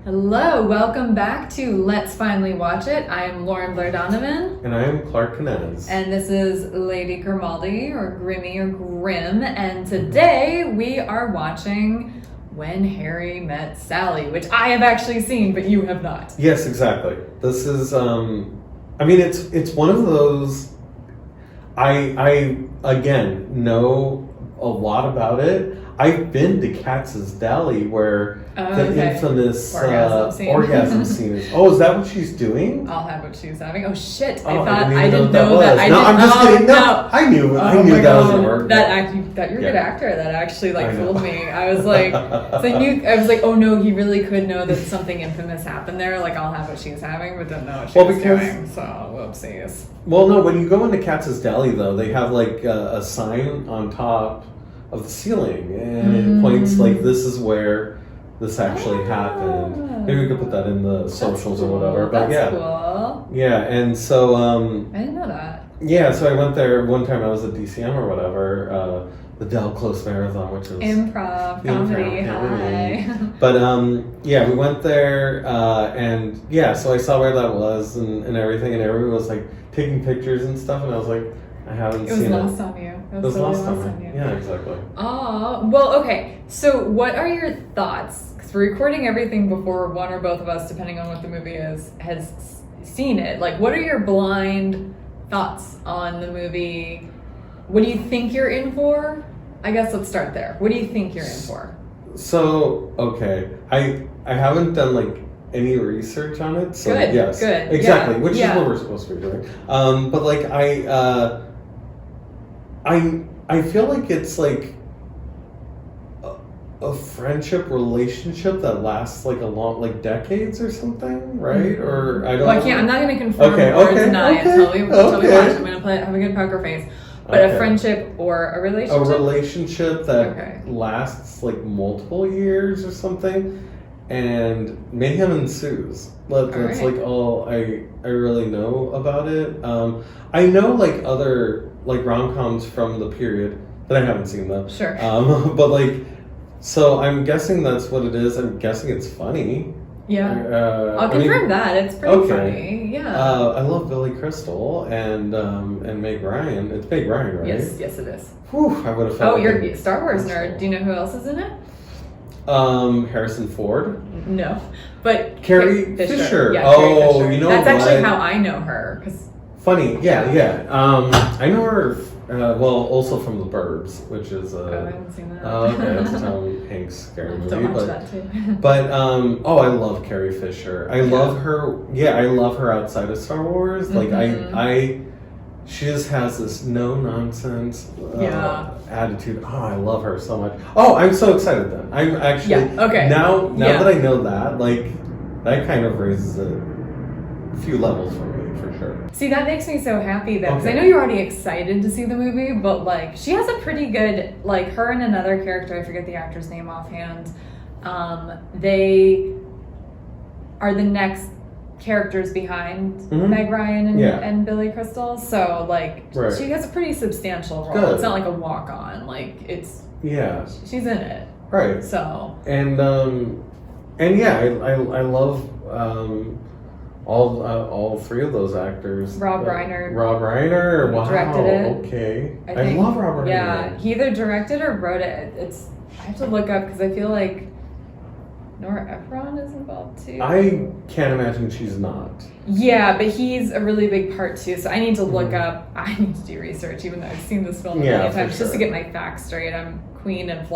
Hello, welcome back to Let's Finally Watch It. I am Lauren-Blair Donovan. And I am Clark and Canez. And this is Lady Grimaldi, or Grimmy, or Grim. And today we are watching When Harry Met Sally, which I have actually seen, but you have not. Yes, exactly. This is, it's one of those, I again, know a lot about it. I've been to Katz's Deli where the infamous orgasm scene is. Oh, is that what she's doing? I'll have what she's having. Oh shit! I didn't know that. I'm just kidding. No, I knew that was a word. That you're a good actor. That actually fooled me. I was like, oh no, he really could know that something infamous happened there. Like, I'll have what she's having, but didn't know what she was doing. So whoopsies. Well, no, when you go into Katz's Deli though, they have a sign on top of the ceiling, and it points this is where this actually happened. Maybe we could put that in the socials or whatever. But cool. Yeah, and so I didn't know that. Yeah, so I went there one time. I was at DCM or whatever, the Del Close Marathon, which is improv comedy. Hi. But yeah, we went there, and yeah, so I saw where that was and everything, and everyone was taking pictures and stuff, and I was like, I haven't seen it. It was lost on you. It was lost on you. Yeah, exactly. Oh, well, okay. So what are your thoughts? Because we're recording everything before one or both of us, depending on what the movie is, has seen it. What are your blind thoughts on the movie? What do you think you're in for? I guess let's start there. What do you think you're in for? So, okay. I haven't done any research on it. So good, yes. Good. Exactly, which is what we're supposed to be doing. But I feel like it's a friendship relationship that lasts a long decades or something, right? Or I don't. Well, I can't. I'm not going to confirm or deny until we watch. I'm going to have a good poker face. But a friendship or a relationship. A relationship that lasts multiple years or something, and mayhem ensues. That's all I really know about it. I know other rom-coms from the period that I haven't seen though. Sure. But so I'm guessing that's what it is. I'm guessing it's funny. Yeah. I'll confirm that. It's pretty funny. Yeah. I love Billy Crystal and Meg Ryan. It's Meg Ryan, right? Yes, it is. Whew, I would have felt. Oh, you're a Star Wars nerd. Do you know who else is in it? Harrison Ford. No, but Carrie Fisher. Yeah, Carrie Fisher. You know that's actually how I know her. Funny, yeah. I know her. Also from The Burbs, which is I haven't seen that. Okay, that's Tom Hanks' scary movie. Don't watch that too. But I love Carrie Fisher. I love her. Yeah, I love her outside of Star Wars. She just has this no nonsense attitude. Oh, I love her so much. Oh, I'm so excited then. I'm actually now that I know that that kind of raises a few levels for me. For sure. See, that makes me so happy because I know you're already excited to see the movie, but she has a pretty good her and another character, I forget the actor's name offhand. They are the next characters behind Meg Ryan and Billy Crystal, so she has a pretty substantial role. Good. It's not a walk on. She's in it. Right. So and I love. All three of those actors. Rob Reiner. Wow. Directed it. Okay. I love Rob Reiner. Yeah, he either directed or wrote it. I have to look up because I feel like Nora Ephron is involved too. I can't imagine she's not. Yeah, but he's a really big part too. So I need to look up. I need to do research, even though I've seen this film a million times, just to get my facts straight. I'm queen of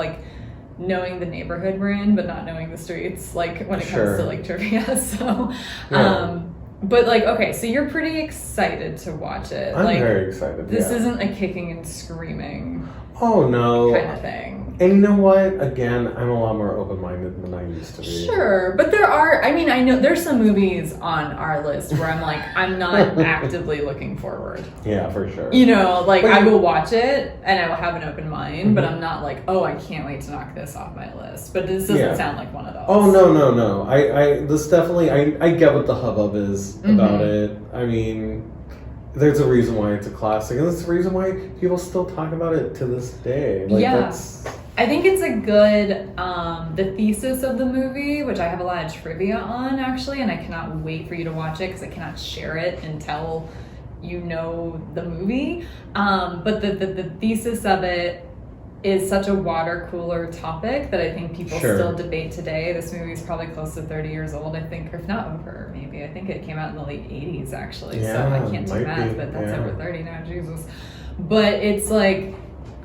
knowing the neighborhood we're in, but not knowing the streets, when it comes to trivia. So, but okay, so you're pretty excited to watch it. I'm very excited. This isn't a kicking and screaming. Oh no. Kind of thing. And you know what? Again, I'm a lot more open-minded than I used to be. Sure, but there are. I know there's some movies on our list where I'm not actively looking forward. Yeah, for sure. I will watch it and I will have an open mind, but I'm not oh, I can't wait to knock this off my list. But this doesn't sound like one of those. Oh no. This definitely. I get what the hubbub is about it. There's a reason why it's a classic, and that's the reason why people still talk about it to this day. I think it's a good, the thesis of the movie, which I have a lot of trivia on actually, and I cannot wait for you to watch it because I cannot share it until you know the movie. But the thesis of it is such a water cooler topic that I think people still debate today. This movie is probably close to 30 years old, I think, if not over, maybe. I think it came out in the late 80s, actually. So I can't do math, but that's over 30 now, Jesus. But it's like,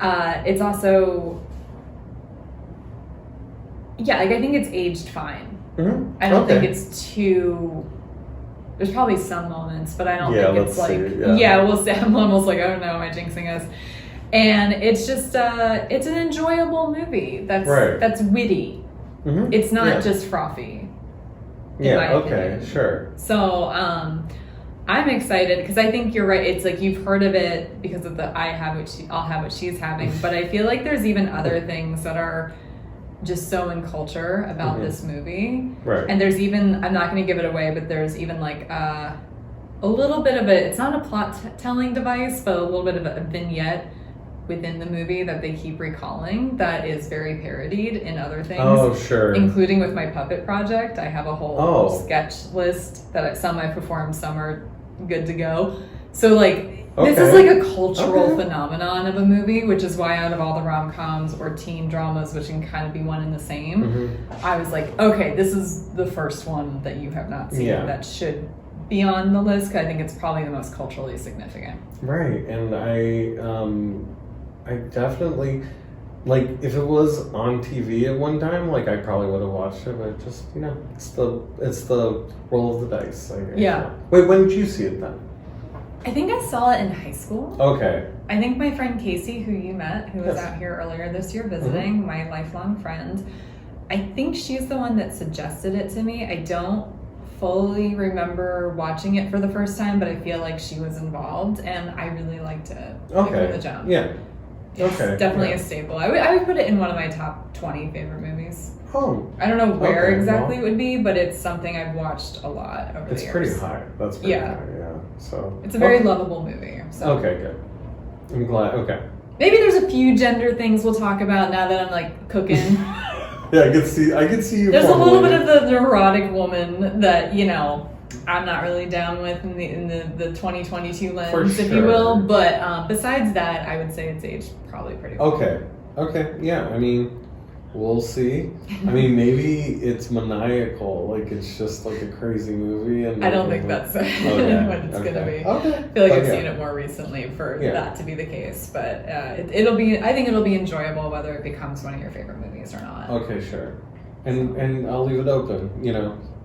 it's also, like I think it's aged fine. Mm-hmm. I don't think it's too... There's probably some moments, but I don't think it's like... we'll see. I'm almost like, oh no, am I jinxing us? And it's just, it's an enjoyable movie that's witty. Mm-hmm. It's not just frothy. Sure. So, I'm excited because I think you're right. It's like you've heard of it because of the I'll have what she's having. But I feel like there's even other things that are just so in culture about this movie. Right. And there's even, I'm not going to give it away, but there's even like a little bit of it's not a plot telling device, but a little bit of a vignette within the movie that they keep recalling that is very parodied in other things. Oh, sure. Including with my puppet project. I have a whole sketch list that some I performed, some are good to go. So like, this is like a cultural phenomenon of a movie, which is why out of all the rom-coms or teen dramas, which can kind of be one and the same, I was like, okay, this is the first one that you have not seen that should be on the list, because I think it's probably the most culturally significant. Right, and I definitely, like, if it was on TV at one time, like, I probably would have watched it, but just, it's the roll of the dice, I guess. Yeah. Wait, when did you see it then? I think I saw it in high school. Okay. I think my friend Casey, who you met, who was out here earlier this year visiting, my lifelong friend, I think she's the one that suggested it to me. I don't fully remember watching it for the first time, but I feel like she was involved, and I really liked it. Like, from the jump. Yeah. It's definitely a staple. I would put it in one of my top 20 favorite movies. Oh. I don't know where exactly it would be, but it's something I've watched a lot over the years. It's pretty high. That's pretty high, yeah. So it's a very lovable movie. So. Okay, good. I'm glad. Okay. Maybe there's a few gender things we'll talk about now that I'm like cooking. Yeah, I can see you. There's a little bit of the neurotic woman that, I'm not really down with in the 2022 lens, if you will. But besides that, I would say it's aged probably pretty well. Okay. Yeah. I mean, we'll see. I mean, maybe it's maniacal. Like, it's just like a crazy movie. And I don't think that's what it's going to be. Okay. I feel like I've seen it more recently for that to be the case. But I think it'll be enjoyable whether it becomes one of your favorite movies or not. Okay, sure. And I'll leave it open.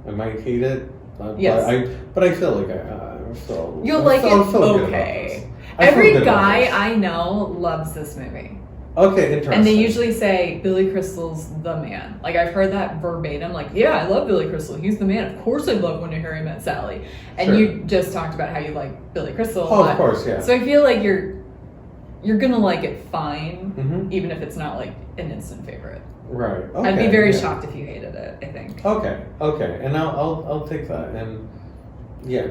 I might hate it. Yes. But I feel like I feel. You'll like it. Okay. Every guy I know loves this movie. Okay, interesting. And they usually say Billy Crystal's the man. Like, I've heard that verbatim. Like, yeah, I love Billy Crystal. He's the man. Of course I love When Harry Met Sally. And you just talked about how you like Billy Crystal a lot. Of course, yeah. So I feel like you're gonna like it fine, even if it's not like an instant favorite. Right. Okay, I'd be very shocked if you hated it, I think. Okay. And I'll take that. And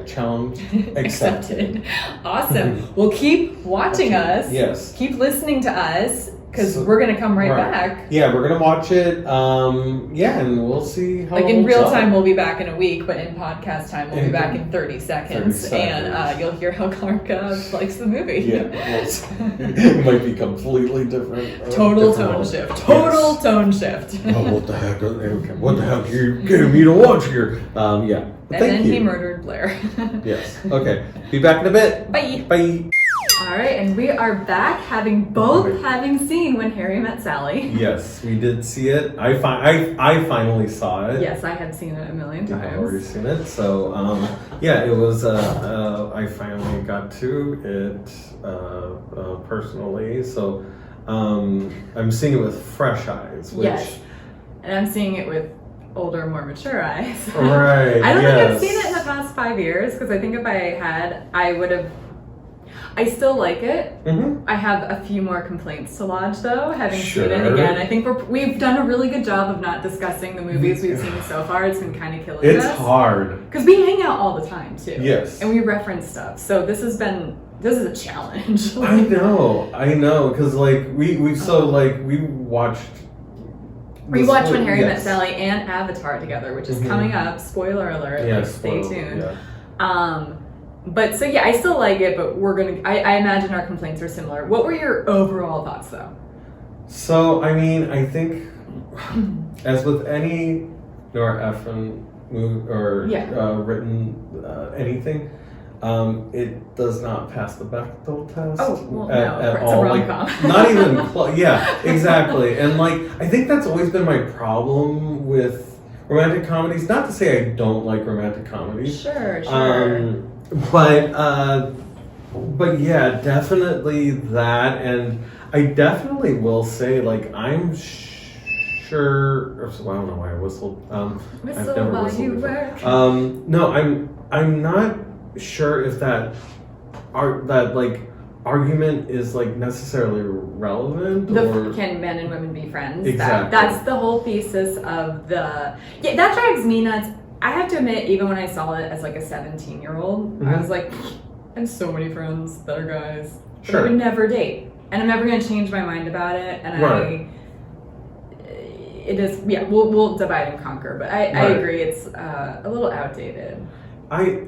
challenge accepted. Awesome. Well, keep watching us. Yes. Keep listening to us, because we're going to come right back. Yeah, we're going to watch it. And we'll see how in real time, we'll be back in a week, but in podcast time, we'll be back in 30 seconds. And you'll hear how Clark likes the movie. Yeah. It might be completely different. Total tone shift. Tone shift. Oh, what the heck? Okay. What the heck are you getting me to watch here? Yeah. And then he murdered Blair. Yes. Okay. Be back in a bit. Bye. All right, and we are back, having seen When Harry Met Sally. Yes, we did see it. I finally saw it. Yes, I had seen it a million times. I've already seen it. So, it was. I finally got to it personally. So, I'm seeing it with fresh eyes. Yes, and I'm seeing it with older, more mature eyes. Right. I don't think I've seen it in the past 5 years, because I think if I had, I would have. I still like it. Mm-hmm. I have a few more complaints to lodge, though, having seen it again. I think we've done a really good job of not discussing the movies we've seen so far. It's been kind of killing us. It's hard. Because we hang out all the time, too. Yes. And we reference stuff. So this has been this is a challenge. I know, because like we watched When Harry Met Sally and Avatar together, which is coming up. Spoiler alert! Yeah, stay tuned. Yeah. But so yeah, I still like it, but I imagine our complaints are similar. What were your overall thoughts, though? So I mean, I think as with any Nora Ephron movie or written anything. It does not pass the Bechdel test at all. It's a rom-com. Not even close. Yeah, exactly. And like, I think that's always been my problem with romantic comedies. Not to say I don't like romantic comedies. Sure. But yeah, definitely that. And I definitely will say, like, I'm sure. Well, I don't know why I whistled. Whistle I've never while whistled you before. work. No, I'm not sure if that argument is like necessarily relevant. Can men and women be friends? Exactly. That's the whole thesis of that drives me nuts. I have to admit, even when I saw it as like a 17-year-old, I was like, I have so many friends that are guys that I would never date, and I'm never going to change my mind about it. And it is we'll divide and conquer, but I agree it's a little outdated. I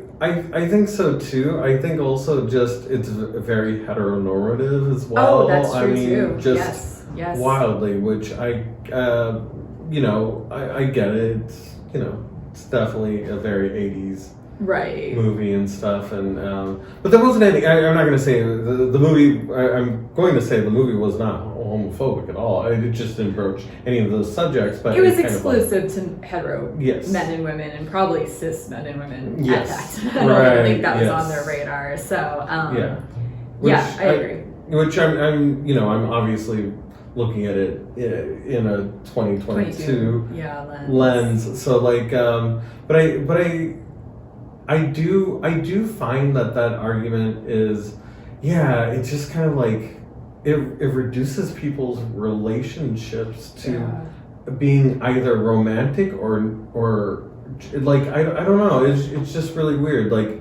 think so too. I think also just it's very heteronormative as well. Oh, that's true too. Just yes. Wildly, which I get it. It's definitely a very 80s movie and stuff. And but there wasn't anything. I'm not going to say the movie. I'm going to say the movie was not homophobic at all. It just didn't broach any of those subjects. But it was exclusive to hetero men and women, and probably cis men and women at that. I don't think that was on their radar. So I agree. Which I'm obviously looking at it in a 2022 lens. So like, but I do find that argument is, it's just kind of like it reduces people's relationships to being either romantic or like I don't know. It's just really weird. Like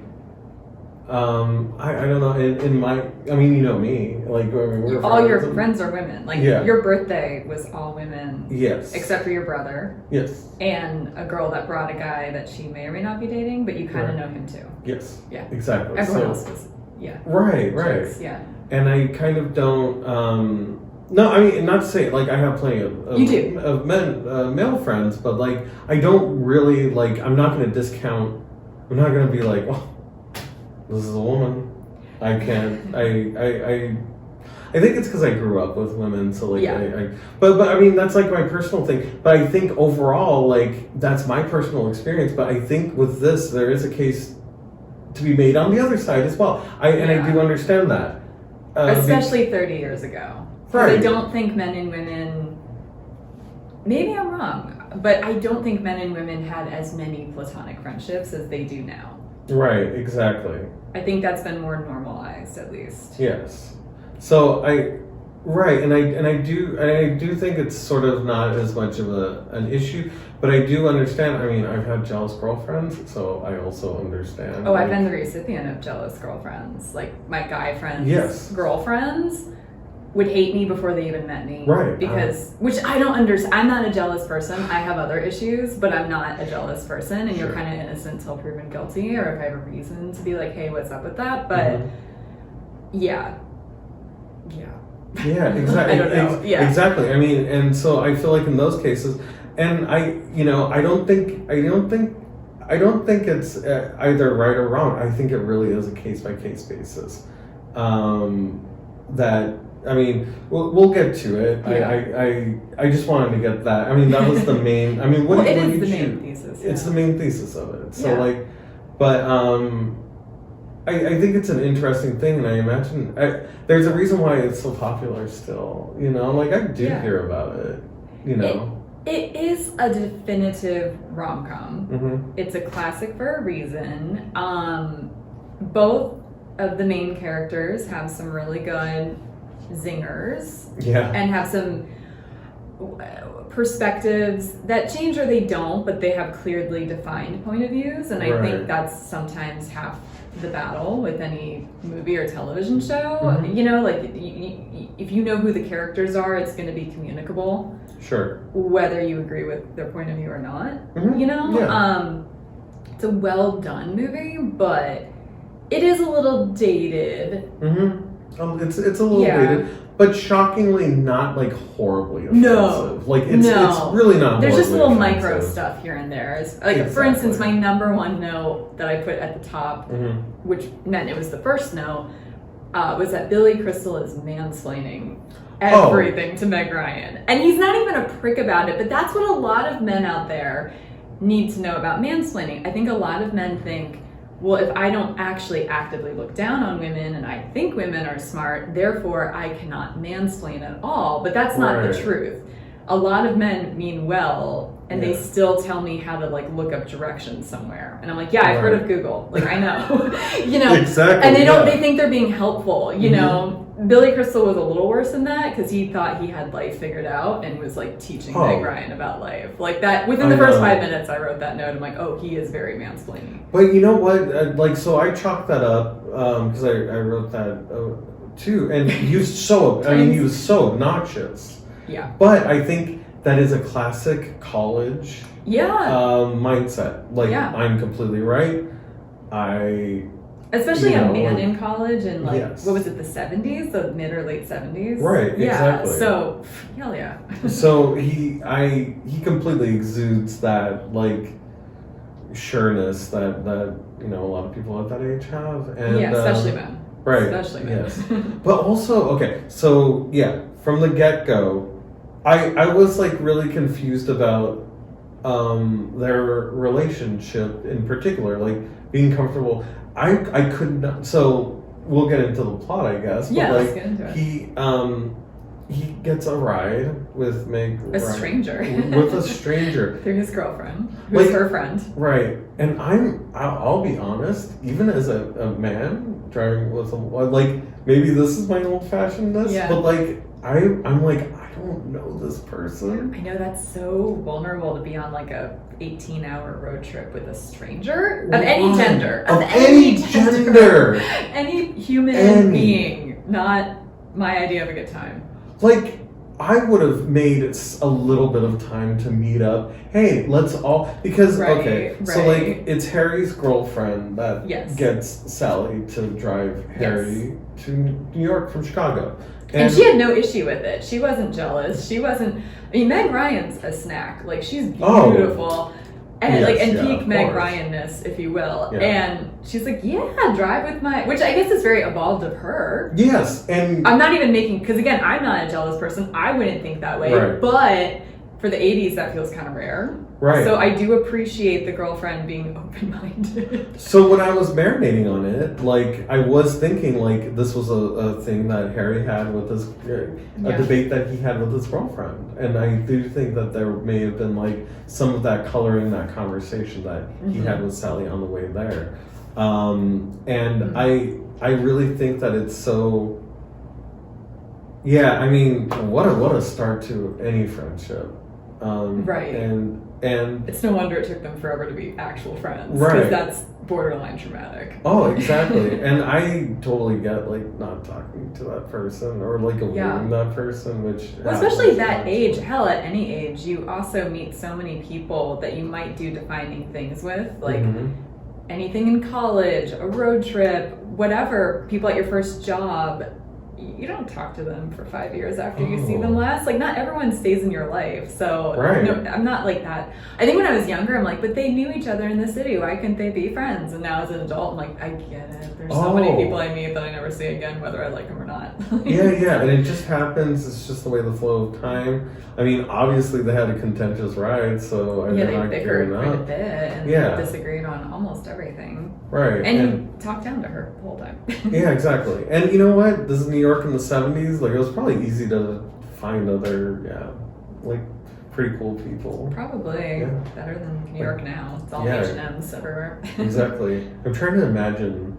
I don't know. In my, I mean, you know me. Like we're all your friends are women. Like your birthday was all women. Yes. Except for your brother. Yes. And a girl that brought a guy that she may or may not be dating, but you kind of know him too. Yes. Yeah. Exactly. Everyone else was. Yeah. Right. Chicks, yeah. And I kind of don't. No, I mean, not to say like I have plenty of male friends, but like I don't really like. I'm not going to discount. I'm not going to be like, oh, this is a woman. I can't. I think it's because I grew up with women, so like but I mean that's like my personal thing. But I think overall, like that's my personal experience. But I think with this, there is a case to be made on the other side as well. I do understand that, especially 30 years ago. Right. I don't think men and women. Maybe I'm wrong, but I don't think men and women had as many platonic friendships as they do now. Right. Exactly. I think that's been more normalized, at least. Yes. So and I do think it's sort of not as much of an issue, but I do understand. I mean, I've had jealous girlfriends, so I also understand. Oh, I've been the recipient of jealous girlfriends. Like my guy friends' girlfriends would hate me before they even met me. Right. Because, which I don't understand. I'm not a jealous person. I have other issues, but I'm not a jealous person. And you're kind of innocent till proven guilty, or if I have a reason to be like, hey, what's up with that? But Yeah, exactly. I don't know. Exactly. I mean, and so I feel like in those cases, and I don't think it's either right or wrong. I think it really is a case by case basis. I mean, we'll get to it. I just wanted to get that. I mean, that was the main. I mean, it is the main thesis. It's the main thesis of it. So but I think it's an interesting thing, and I imagine there's a reason why it's so popular still. Like I do hear about it. It is a definitive rom-com. Mm-hmm. It's a classic for a reason. Both of the main characters have some really good zingers. Yeah. And have some perspectives that change or they don't, but they have clearly defined point of views, and I think that's sometimes half the battle with any movie or television show. You know, like if you know who the characters are, it's going to be communicable. Sure. Whether you agree with their point of view or not. You know, it's a well done movie, but it is a little dated. It's a little dated. But shockingly not like horribly offensive. No. Like it's really not. There's just little offensive. micro stuff here and there. Like for instance, my number one note that I put at the top, which meant it was the first note, was that Billy Crystal is mansplaining everything to Meg Ryan. And he's not even a prick about it, but that's what a lot of men out there need to know about mansplaining. I think a lot of men think, well, if I don't actually actively look down on women and I think women are smart, therefore I cannot mansplain at all. But that's not the truth. A lot of men mean well, and they still tell me how to like look up directions somewhere. And I'm like, I've heard of Google. Like, I know. You know? Exactly. And they think they're being helpful, you know? Billy Crystal was a little worse than that because he thought he had life figured out and was like teaching Meg Ryan about life. Like that, within the first 5 minutes, I wrote that note. I'm like, oh, he is very mansplaining. But you know what? So I chalked that up because I wrote that too. And he was so, he was so obnoxious. Yeah. But I think that is a classic college mindset. Like, I'm completely right. Especially a man in college in like, what was it, the 70s? The mid or late 70s? Right, exactly. So, hell yeah. So he completely exudes that like sureness that you know a lot of people at that age have. And, especially men. Right. Especially men. Yes. But also, so from the get-go, I was like really confused about their relationship in particular, like being comfortable. I could not. So we'll get into the plot, I guess. But yeah, like, let's get into it. He gets a ride with Meg. A stranger. With a stranger. Through his girlfriend, who's her friend. Right, and I'll be honest. Even as a man driving with like maybe this is my old-fashionedness, but like I'm like I don't know this person. I know that's so vulnerable to be on like a 18-hour road trip with a stranger of any gender. Of any gender. Any human being. Not my idea of a good time. Like, I would have made a little bit of time to meet up. Hey, let's all... Because, so like, it's Harry's girlfriend that gets Sally to drive Harry to New York from Chicago. And she had no issue with it. She wasn't jealous. She wasn't... I mean, Meg Ryan's a snack. Like, she's beautiful. And peak Meg Ryan-ness, if you will. Yeah. And she's like, drive with my... Which I guess is very evolved of her. Yes, and... I'm not even making... Because again, I'm not a jealous person. I wouldn't think that way. Right. But for the 80s, that feels kind of rare. Right. So I do appreciate the girlfriend being open-minded. So when I was marinating on it, like, I was thinking, like, this was a thing that Harry had with his... a debate that he had with his girlfriend. And I do think that there may have been, like, some of that coloring that conversation that he had with Sally on the way there. And I really think that it's so... Yeah, I mean, what a start to any friendship. And it's no wonder it took them forever to be actual friends. Because that's borderline traumatic. Oh, exactly. And I totally get like not talking to that person or like avoiding that person, which especially that age, hell, at any age, you also meet so many people that you might do defining things with, like anything in college, a road trip, whatever, people at your first job. You don't talk to them for 5 years after you see them last. Like, not everyone stays in your life. So, no, I'm not like that. I think when I was younger, I'm like, but they knew each other in the city. Why couldn't they be friends? And now as an adult, I'm like, I get it. There's so many people I meet that I never see again, whether I like them or not. Yeah. And it just happens. It's just the way the flow of time. I mean, obviously, they had a contentious ride, so they bickered quite a bit and disagreed on almost everything. Right. And you talked down to her the whole time. Yeah, exactly. And you know what? This is New York in the 70s. Like, it was probably easy to find other, like, pretty cool people. Probably. Better than New York now. It's all H&M's everywhere. Exactly. I'm trying to imagine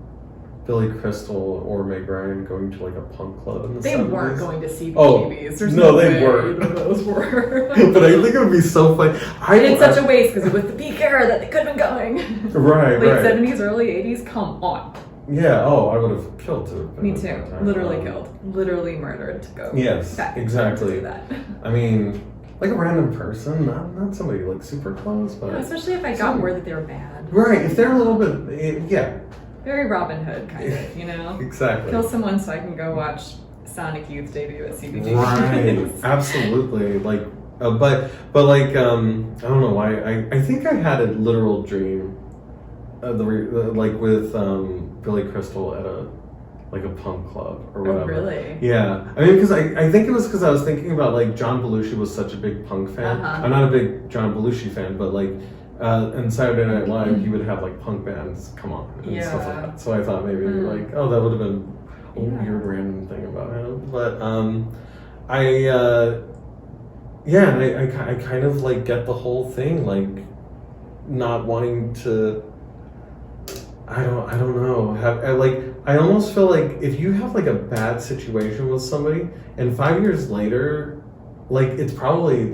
Billy Crystal or Meg Ryan going to like a punk club in the 70s. They weren't going to CBGBs. Oh, no, they weren't. Those were. But I think it would be so funny. And it's such a waste because it was the peak era that they could have been going. Right, Late 70s, early 80s, come on. Yeah, I would have killed to have been. Me too. Literally killed. Literally murdered to go. Yes, back exactly. Do that. I mean, like a random person, not somebody like super close, but... Yeah, especially if I got word that they were bad. Right, if they're a little bit, yeah. Very Robin Hood kind of, you know? Exactly. Kill someone so I can go watch Sonic Youth debut at CBGB. Right, absolutely. Like, but like, I don't know why. I think I had a literal dream, like with Billy Crystal at a punk club or whatever. Oh, really? Yeah. I mean, because I think it was because I was thinking about like John Belushi was such a big punk fan. I'm not a big John Belushi fan, but like. And Saturday Night Live, you would have like punk bands come on and stuff like that. So I thought maybe like, that would have been a weird random thing about him. But I kind of like get the whole thing, like not wanting to. I don't know. I almost feel like if you have like a bad situation with somebody, and 5 years later, like it's probably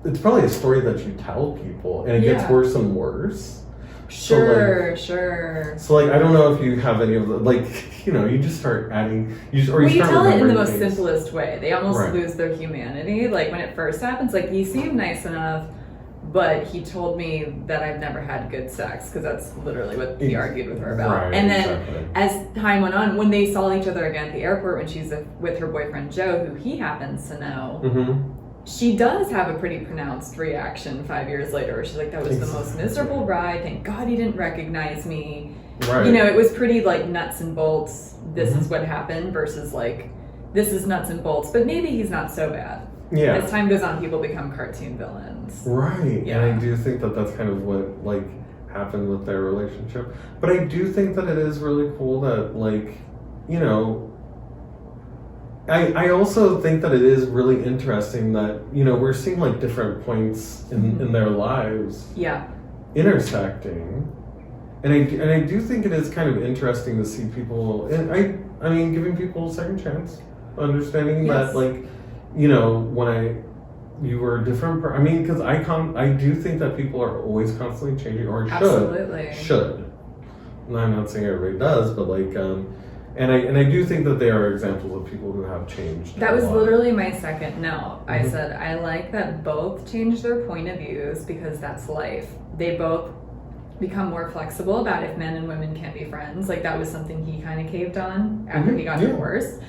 a story that you tell people, and it gets worse and worse. Sure. So like, I don't know if you have any of the, like, you know, you just start adding, you tell it in the most simplest way. They almost lose their humanity. Like when it first happens, like he seemed nice enough, but he told me that I've never had good sex, because that's literally what he argued with her about. Right, and then as time went on, when they saw each other again at the airport, when she's with her boyfriend Joe, who he happens to know, she does have a pretty pronounced reaction 5 years later where she's like, that was the most miserable ride. Thank God he didn't recognize me. Right. You know, it was pretty like nuts and bolts. This is what happened versus like, this is nuts and bolts, but maybe he's not so bad. Yeah. As time goes on, people become cartoon villains. Right. Yeah. And I do think that that's kind of what like happened with their relationship. But I do think that it is really cool that like, you know, I also think that it is really interesting that, you know, we're seeing like different points in their lives intersecting. And I do think it is kind of interesting to see people, and I mean, giving people a second chance, understanding that like, you know, when you were a different I mean, because I do think that people are always constantly changing, or should. And I'm not saying everybody does, but like, and I do think that there are examples of people who have changed. That was literally my second note. I said, I like that both change their point of views, because that's life. They both become more flexible about if men and women can't be friends. Like that was something he kind of caved on after he got divorced.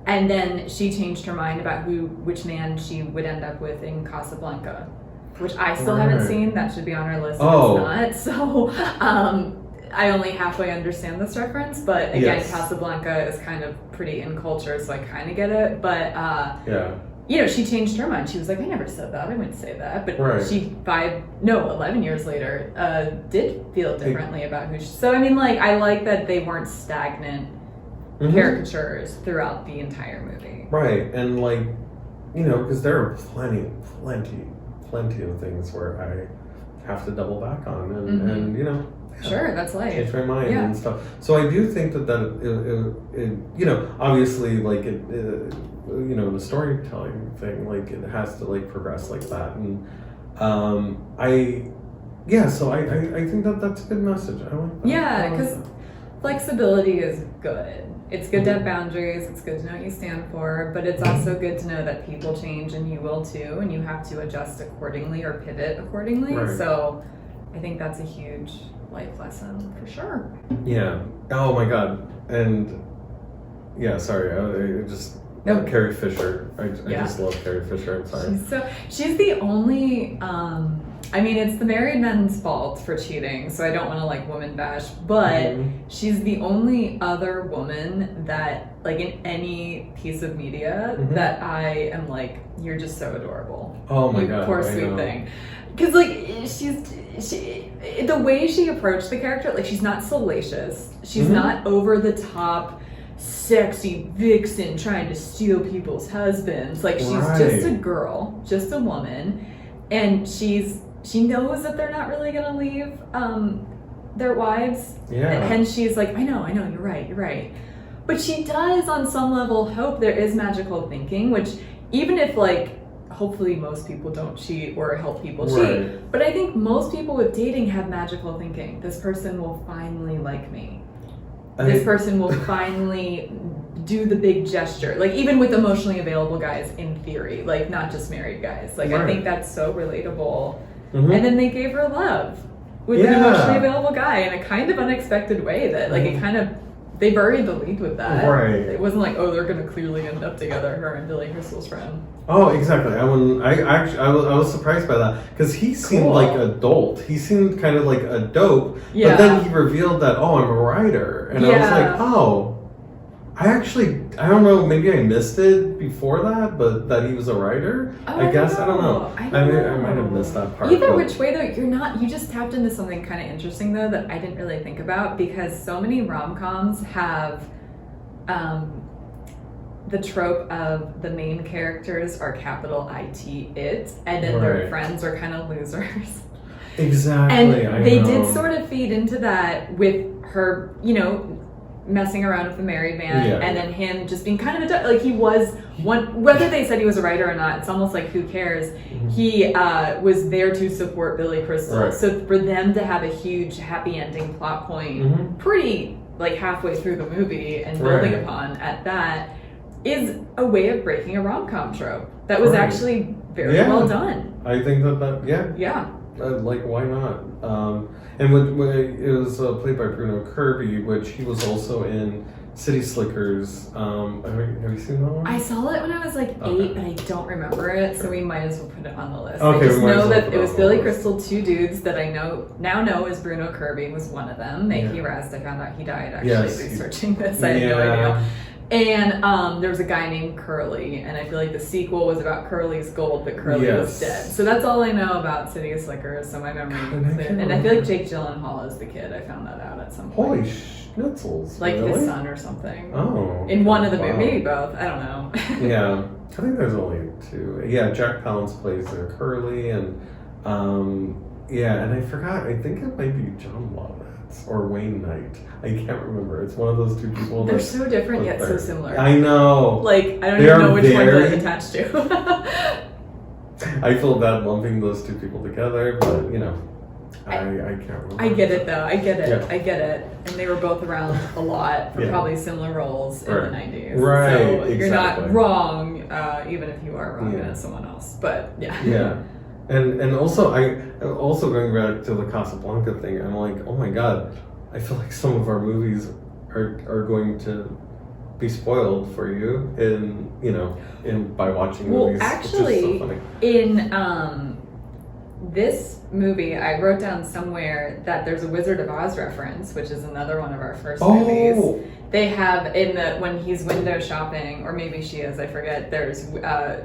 And then she changed her mind about which man she would end up with in Casablanca, which I still haven't seen. That should be on our list. It's not. So, I only halfway understand this reference, but again, Casablanca is kind of pretty in culture, so I kind of get it. But you know, she changed her mind. She was like, I never said that. I wouldn't say that. But she 11 years later, did feel differently about who she. So I mean, like, I like that they weren't stagnant caricatures throughout the entire movie. Right, and like, you know, because there are plenty of things where I have to double back on, and you know. Sure, that's life. Change my mind and stuff. So I do think that it you know, obviously, like it you know, the storytelling thing, like it has to like progress like that, and so I think that that's a good message. I like that. Yeah, because flexibility is good. It's good to have boundaries. It's good to know what you stand for, but it's also good to know that people change and you will too, and you have to adjust accordingly or pivot accordingly. Right. So I think that's a huge life lesson for sure. Yeah. Oh my God. And yeah, sorry. I just Carrie Fisher. I just love Carrie Fisher. I'm sorry. She's the only. I mean, it's the married men's fault for cheating, so I don't want to like woman bash, but she's the only other woman that, like, in any piece of media that I am like, you're just so adorable. Oh my God. Poor sweet thing. Because like she the way she approached the character, like she's not salacious, she's not over the top sexy vixen trying to steal people's husbands. Like she's just a girl, just a woman, and she knows that they're not really gonna leave. their wives. Yeah. And she's like, I know, you're right. But she does, on some level, hope there is magical thinking, which even if, like, hopefully most people don't cheat or help people cheat, but I think most people with dating have magical thinking. This person will finally like me. This person will finally do the big gesture. Like, even with emotionally available guys, in theory, like, not just married guys. Like, I think that's so relatable. And then they gave her love with an emotionally available guy in a kind of unexpected way that, like, it kind of, they buried the lead with that. It wasn't like, oh, they're going to clearly end up together, her and Billy Crystal's friend. Oh, exactly. I was surprised by that because he seemed like a dolt. He seemed kind of like a dope. But then he revealed that, oh, I'm a writer. And I was like, oh, I don't know, maybe I missed it before that, but that he was a writer? I guess, I don't know. I might have missed that part. Either which way, though, you just tapped into something kind of interesting, though, that I didn't really think about, because so many rom-coms have the trope of the main characters are capital IT, it, and then their friends are kind of losers. Exactly. And they did sort of feed into that with her, you know, messing around with the married man, and then him just being kind of like, he was one, whether they said he was a writer or not, it's almost like, who cares? He was there to support Billy Crystal. So for them to have a huge happy ending plot point pretty like halfway through the movie and building upon at that is a way of breaking a rom-com trope that was actually very well done. I think that like, why not? And when it was played by Bruno Kirby, which he was also in City Slickers. Have you seen that one? I saw it when I was like 8, but I don't remember it, so we might as well put it on the list. Okay, I just know that it was Billy Crystal, 2 dudes that I now know is Bruno Kirby was one of them. Makey Rast, I found out he died actually researching this. I had no idea. And there was a guy named Curly, and I feel like the sequel was about Curly's gold, but Curly was dead. So that's all I know about City of Slickers, so my memory is clear. And I feel like Jake Gyllenhaal is the kid. I found that out at some point. Holy schnitzels. Like his son or something. Oh. In one of the movies, maybe both. I don't know. Yeah. I think there's only 2. Yeah, Jack Palance plays Curly, and and I forgot, I think it might be John Lovitz or Wayne Knight. I can't remember. It's one of those 2 people. They're so different yet so similar. I know. Like, I don't even know which one to attach to. I feel bad lumping those 2 people together, but, you know, I can't remember. I get it, though. I get it. And they were both around a lot for probably similar roles in the 90s. Right, so you're not wrong, even if you are wrong as someone else. But, Yeah. And also, going back to the Casablanca thing, I'm like, oh my god, I feel like some of our movies are going to be spoiled for you by watching movies. Well, actually, which is so funny. In this movie, I wrote down somewhere that there's a Wizard of Oz reference, which is another one of our first movies. They have when he's window shopping, or maybe she is, I forget, there's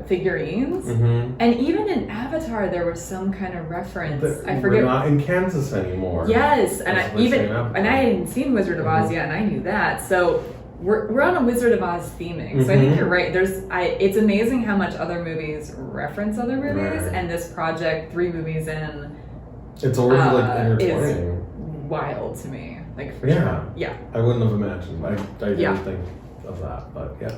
figurines. And even in Avatar, there was some kind of reference. I forget. We're not in Kansas anymore. Yes, and I hadn't seen Wizard of Oz yet, and I knew that. So we're on a Wizard of Oz theming. So I think you're right. It's amazing how much other movies reference other movies, and this project, 3 movies in, it's already like intertwining. Is wild to me. Like, for sure. Yeah. I wouldn't have imagined. I didn't think of that, but yeah.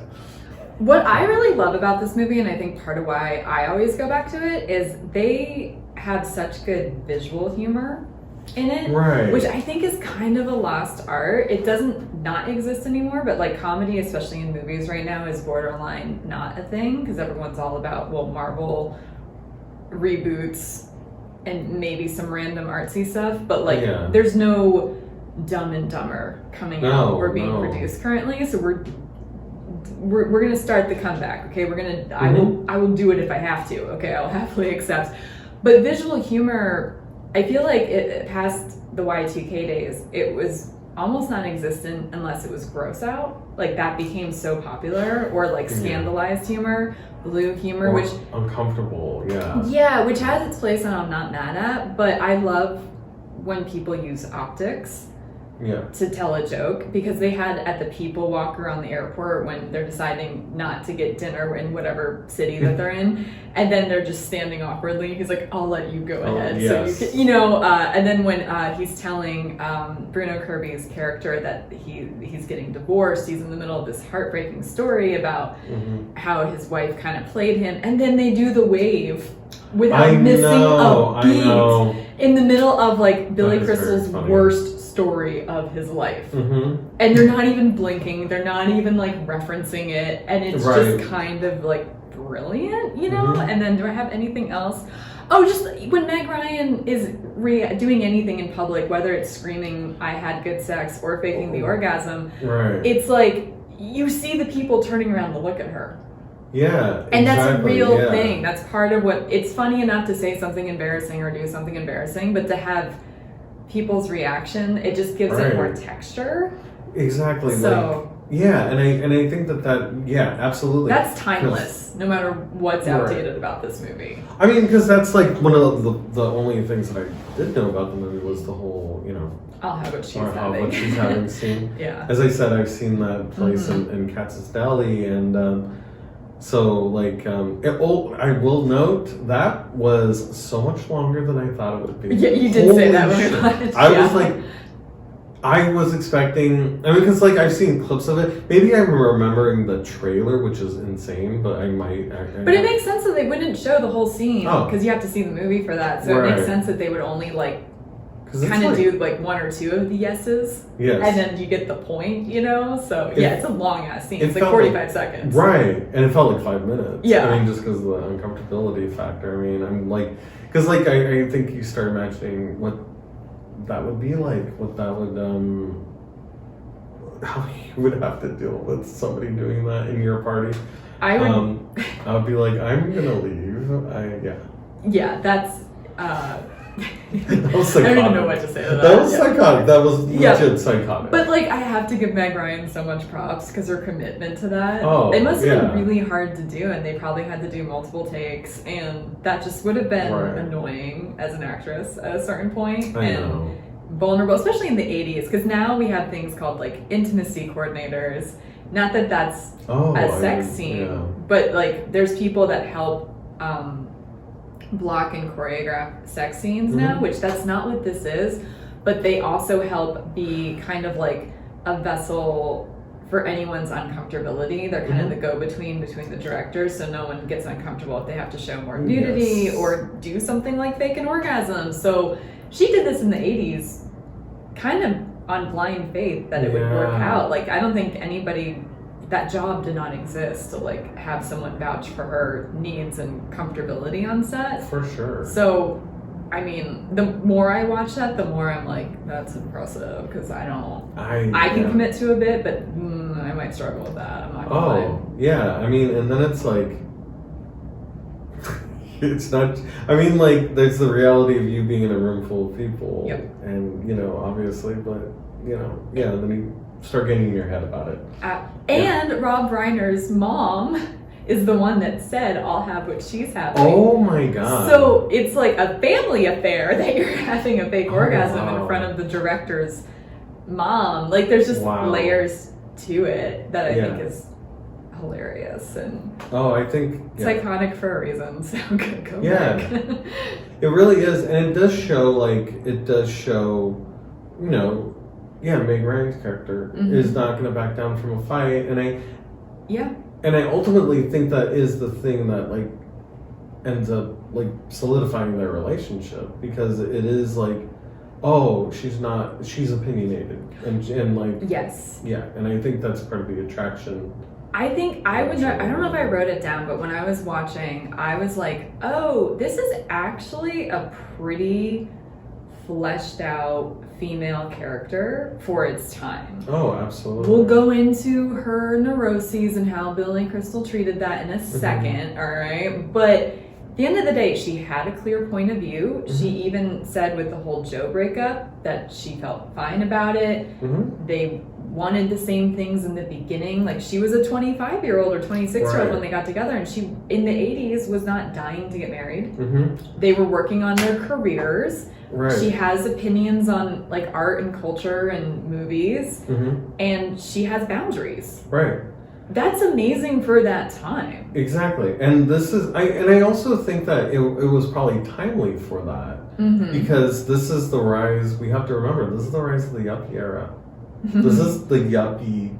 What I really love about this movie, and I think part of why I always go back to it, is they have such good visual humor in it, which I think is kind of a lost art. It doesn't not exist anymore, but like comedy, especially in movies right now, is borderline not a thing, because everyone's all about, Marvel reboots and maybe some random artsy stuff, but like there's no Dumb and Dumber coming out or being produced currently, so we're gonna start the comeback. Okay, I will do it if I have to. Okay, I'll happily accept. But visual humor, I feel like it past the Y2K days, it was almost non-existent unless it was gross out. Like, that became so popular, or like scandalized humor, blue humor, or which uncomfortable, which has its place, and I'm not mad at. But I love when people use optics to tell a joke, because they had at the people walk around the airport when they're deciding not to get dinner in whatever city that they're in, and then they're just standing awkwardly. He's like, I'll let you go ahead. Yes. So you can, and then when he's telling Bruno Kirby's character that he's getting divorced, he's in the middle of this heartbreaking story about how his wife kind of played him, and then they do the wave without missing a beat in the middle of like Billy Crystal's worst story of his life, and they're not even blinking, they're not even like referencing it, and it's just kind of like brilliant, and then do I have anything else? Oh, just when Meg Ryan is doing anything in public, whether it's screaming I had good sex or faking the orgasm, it's like you see the people turning around to look at her. Yeah, and that's a real thing. That's part of what, it's funny enough to say something embarrassing or do something embarrassing, but to have people's reaction, it just gives it more texture. Exactly. So and I think that absolutely. That's timeless, no matter what's outdated about this movie. I mean, because that's like one of the only things that I did know about the movie was the whole, I'll have what she's having scene. As I said, I've seen that place in Katz's Deli, and so like I will note that was so much longer than I thought it would be. Yeah, you did say that when we watched. I was expecting, because like I've seen clips of it. Maybe I'm remembering the trailer, which is insane, but I might. But it makes sense that they wouldn't show the whole scene, because you have to see the movie for that. So it makes sense that they would only like kind of do like one or two of the yeses, and then you get the point, So it's a long ass scene. It's like 45 seconds, and it felt like 5 minutes. Yeah, I mean, just because of the uncomfortability factor. I mean, I'm like, because like I think you start imagining what that would be like, what that would how you would have to deal with somebody doing that in your party. I would be like, I'm gonna leave. That's that was psychotic. I don't even know what to say to that. That was psychotic. That was legit psychotic. But like, I have to give Meg Ryan so much props because her commitment to that. It must have been really hard to do, and they probably had to do multiple takes, and that just would have been annoying as an actress at a certain point. I know. Vulnerable, especially in the 80s, because now we have things called like intimacy coordinators. Not that that's a sex scene, but like there's people that help block and choreograph sex scenes now, which that's not what this is, but they also help be kind of like a vessel for anyone's uncomfortability. They're kind of the go-between between the directors, so no one gets uncomfortable if they have to show more nudity or do something like fake an orgasm. So she did this in the 80s kind of on blind faith that it would work out. Like, I don't think anybody, that job did not exist to like have someone vouch for her needs and comfortability on set. For sure. So, I mean, the more I watch that, the more I'm like, that's impressive, because I can commit to a bit, but I might struggle with that. I'm not gonna lie. Yeah. I mean, and then it's like, it's not, I mean, like, there's the reality of you being in a room full of people, and, obviously, but, then you start getting in your head about it. And Rob Reiner's mom is the one that said, I'll have what she's having. Oh my God. So it's like a family affair that you're having a fake orgasm in front of the director's mom. Like, there's just layers to it that I think is hilarious, and I think it's iconic for a reason, so go back. It really is, and it does show Meg Ryan's character is not going to back down from a fight, and I ultimately think that is the thing that like ends up like solidifying their relationship, because it is like, she's opinionated, and like and I think that's part of the attraction. I think I don't know if I wrote it down, but when I was watching, I was like, this is actually a pretty fleshed out female character for its time. Oh, absolutely. We'll go into her neuroses and how Billy Crystal treated that in a second, all right? But at the end of the day, she had a clear point of view. She even said with the whole Joe breakup that she felt fine about it. They wanted the same things in the beginning. Like, she was a 25-year-old or 26-year-old when they got together, and she, in the 80s, was not dying to get married. They were working on their careers. She has opinions on, like, art and culture and movies, and she has boundaries. That's amazing for that time. Exactly. And this is, I also think that it was probably timely for that. Because this is the rise, we have to remember, this is the rise of the yuppie era. This is the yuppie.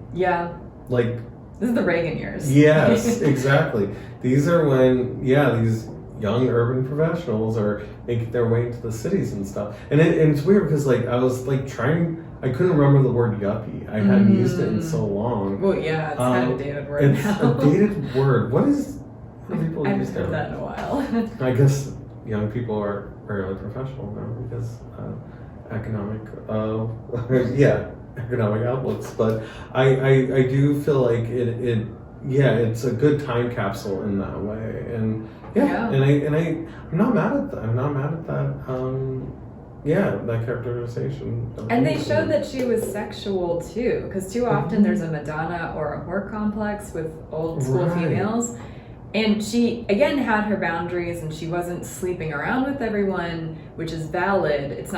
Like. This is the Reagan years. Yes, exactly. These are when, these young urban professionals are making their way into the cities and stuff. And it's weird because, like, I was, like, I couldn't remember the word yuppie. I hadn't used it in so long. Well, yeah, it's kind of a dated word now. It's a dated word. What do people I haven't use heard now? that in a while. I guess young people are rarely professional now because economic outlooks. But I do feel like it's a good time capsule in that way. And I'm not mad at that. I'm not mad at that. That characterization. And they showed that she was sexual too, because too often there's a Madonna or a whore complex with old school females. And she, again, had her boundaries, and she wasn't sleeping around with everyone, which is valid. It's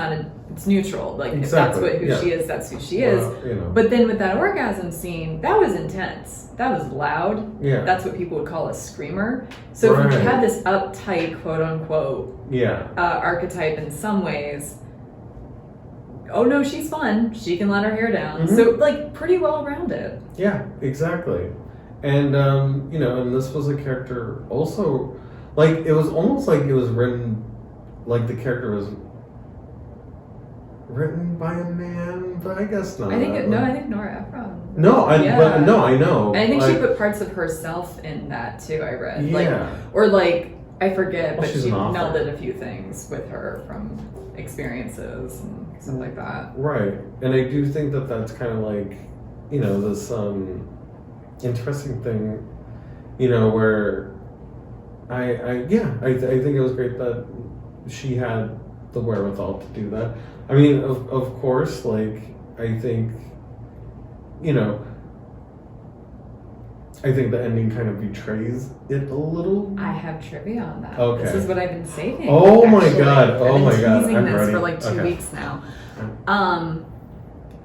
neutral. Like, if that's who she is, that's who she is. But then with that orgasm scene, that was intense. That was loud. That's what people would call a screamer. So if you had this uptight, quote unquote, archetype in some ways, oh no, she's fun. She can let her hair down. So, like, pretty well rounded. Yeah, exactly. And, and this was a character also, like, it was almost like it was written, like the character was written by a man, but I guess not. I think Nora Ephron. I know. And I think she put parts of herself in that too, I read. I forget, but she melded a few things with her from experiences and stuff like that. Right. And I do think that that's kind of like, this, interesting thing, where I think it was great that she had the wherewithal to do that. I mean, of course, like, I think the ending kind of betrays it a little. I have trivia on that. Okay. This is what I've been saving. Oh my god! I've been teasing I'm this ready. for like 2 weeks now.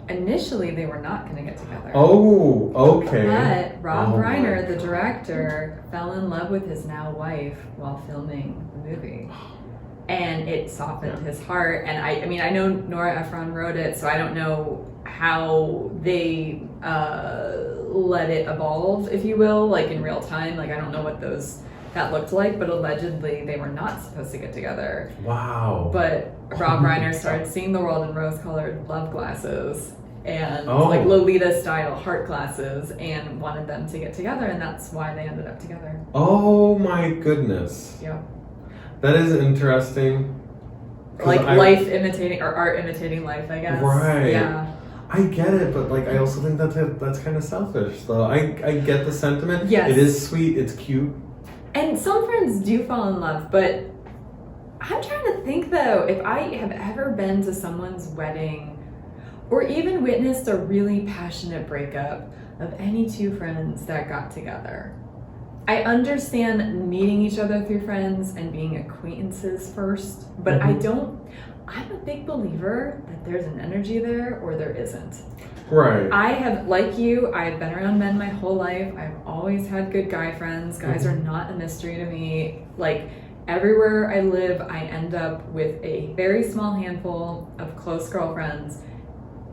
Initially, they were not going to get together. Oh, okay. But Rob Reiner, the director, fell in love with his now wife while filming the movie. And it softened his heart. And I mean, I know Nora Ephron wrote it, so I don't know how they let it evolve, if you will, like in real time. Like, I don't know what that looked like, but allegedly they were not supposed to get together. Wow. But Rob Reiner started seeing the world in rose-colored love glasses and like Lolita-style heart glasses, and wanted them to get together, and that's why they ended up together. Oh my goodness. Yeah. That is interesting. Like life imitating, or art imitating life, I guess. Right. Yeah. I get it, but like I also think that's kind of selfish, though. I get the sentiment. Yes. It is sweet. It's cute. And some friends do fall in love, but I'm trying to think, though, if I have ever been to someone's wedding or even witnessed a really passionate breakup of any two friends that got together. I understand meeting each other through friends and being acquaintances first, but I'm a big believer that there's an energy there or there isn't. Right. I have, like you, I've been around men my whole life. I've always had good guy friends. Guys are not a mystery to me. Like, everywhere I live, I end up with a very small handful of close girlfriends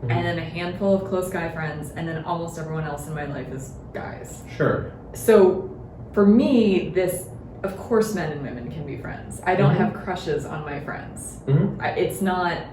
and then a handful of close guy friends, and then almost everyone else in my life is guys. Sure. So for me, of course men and women can be friends. I don't have crushes on my friends. It's not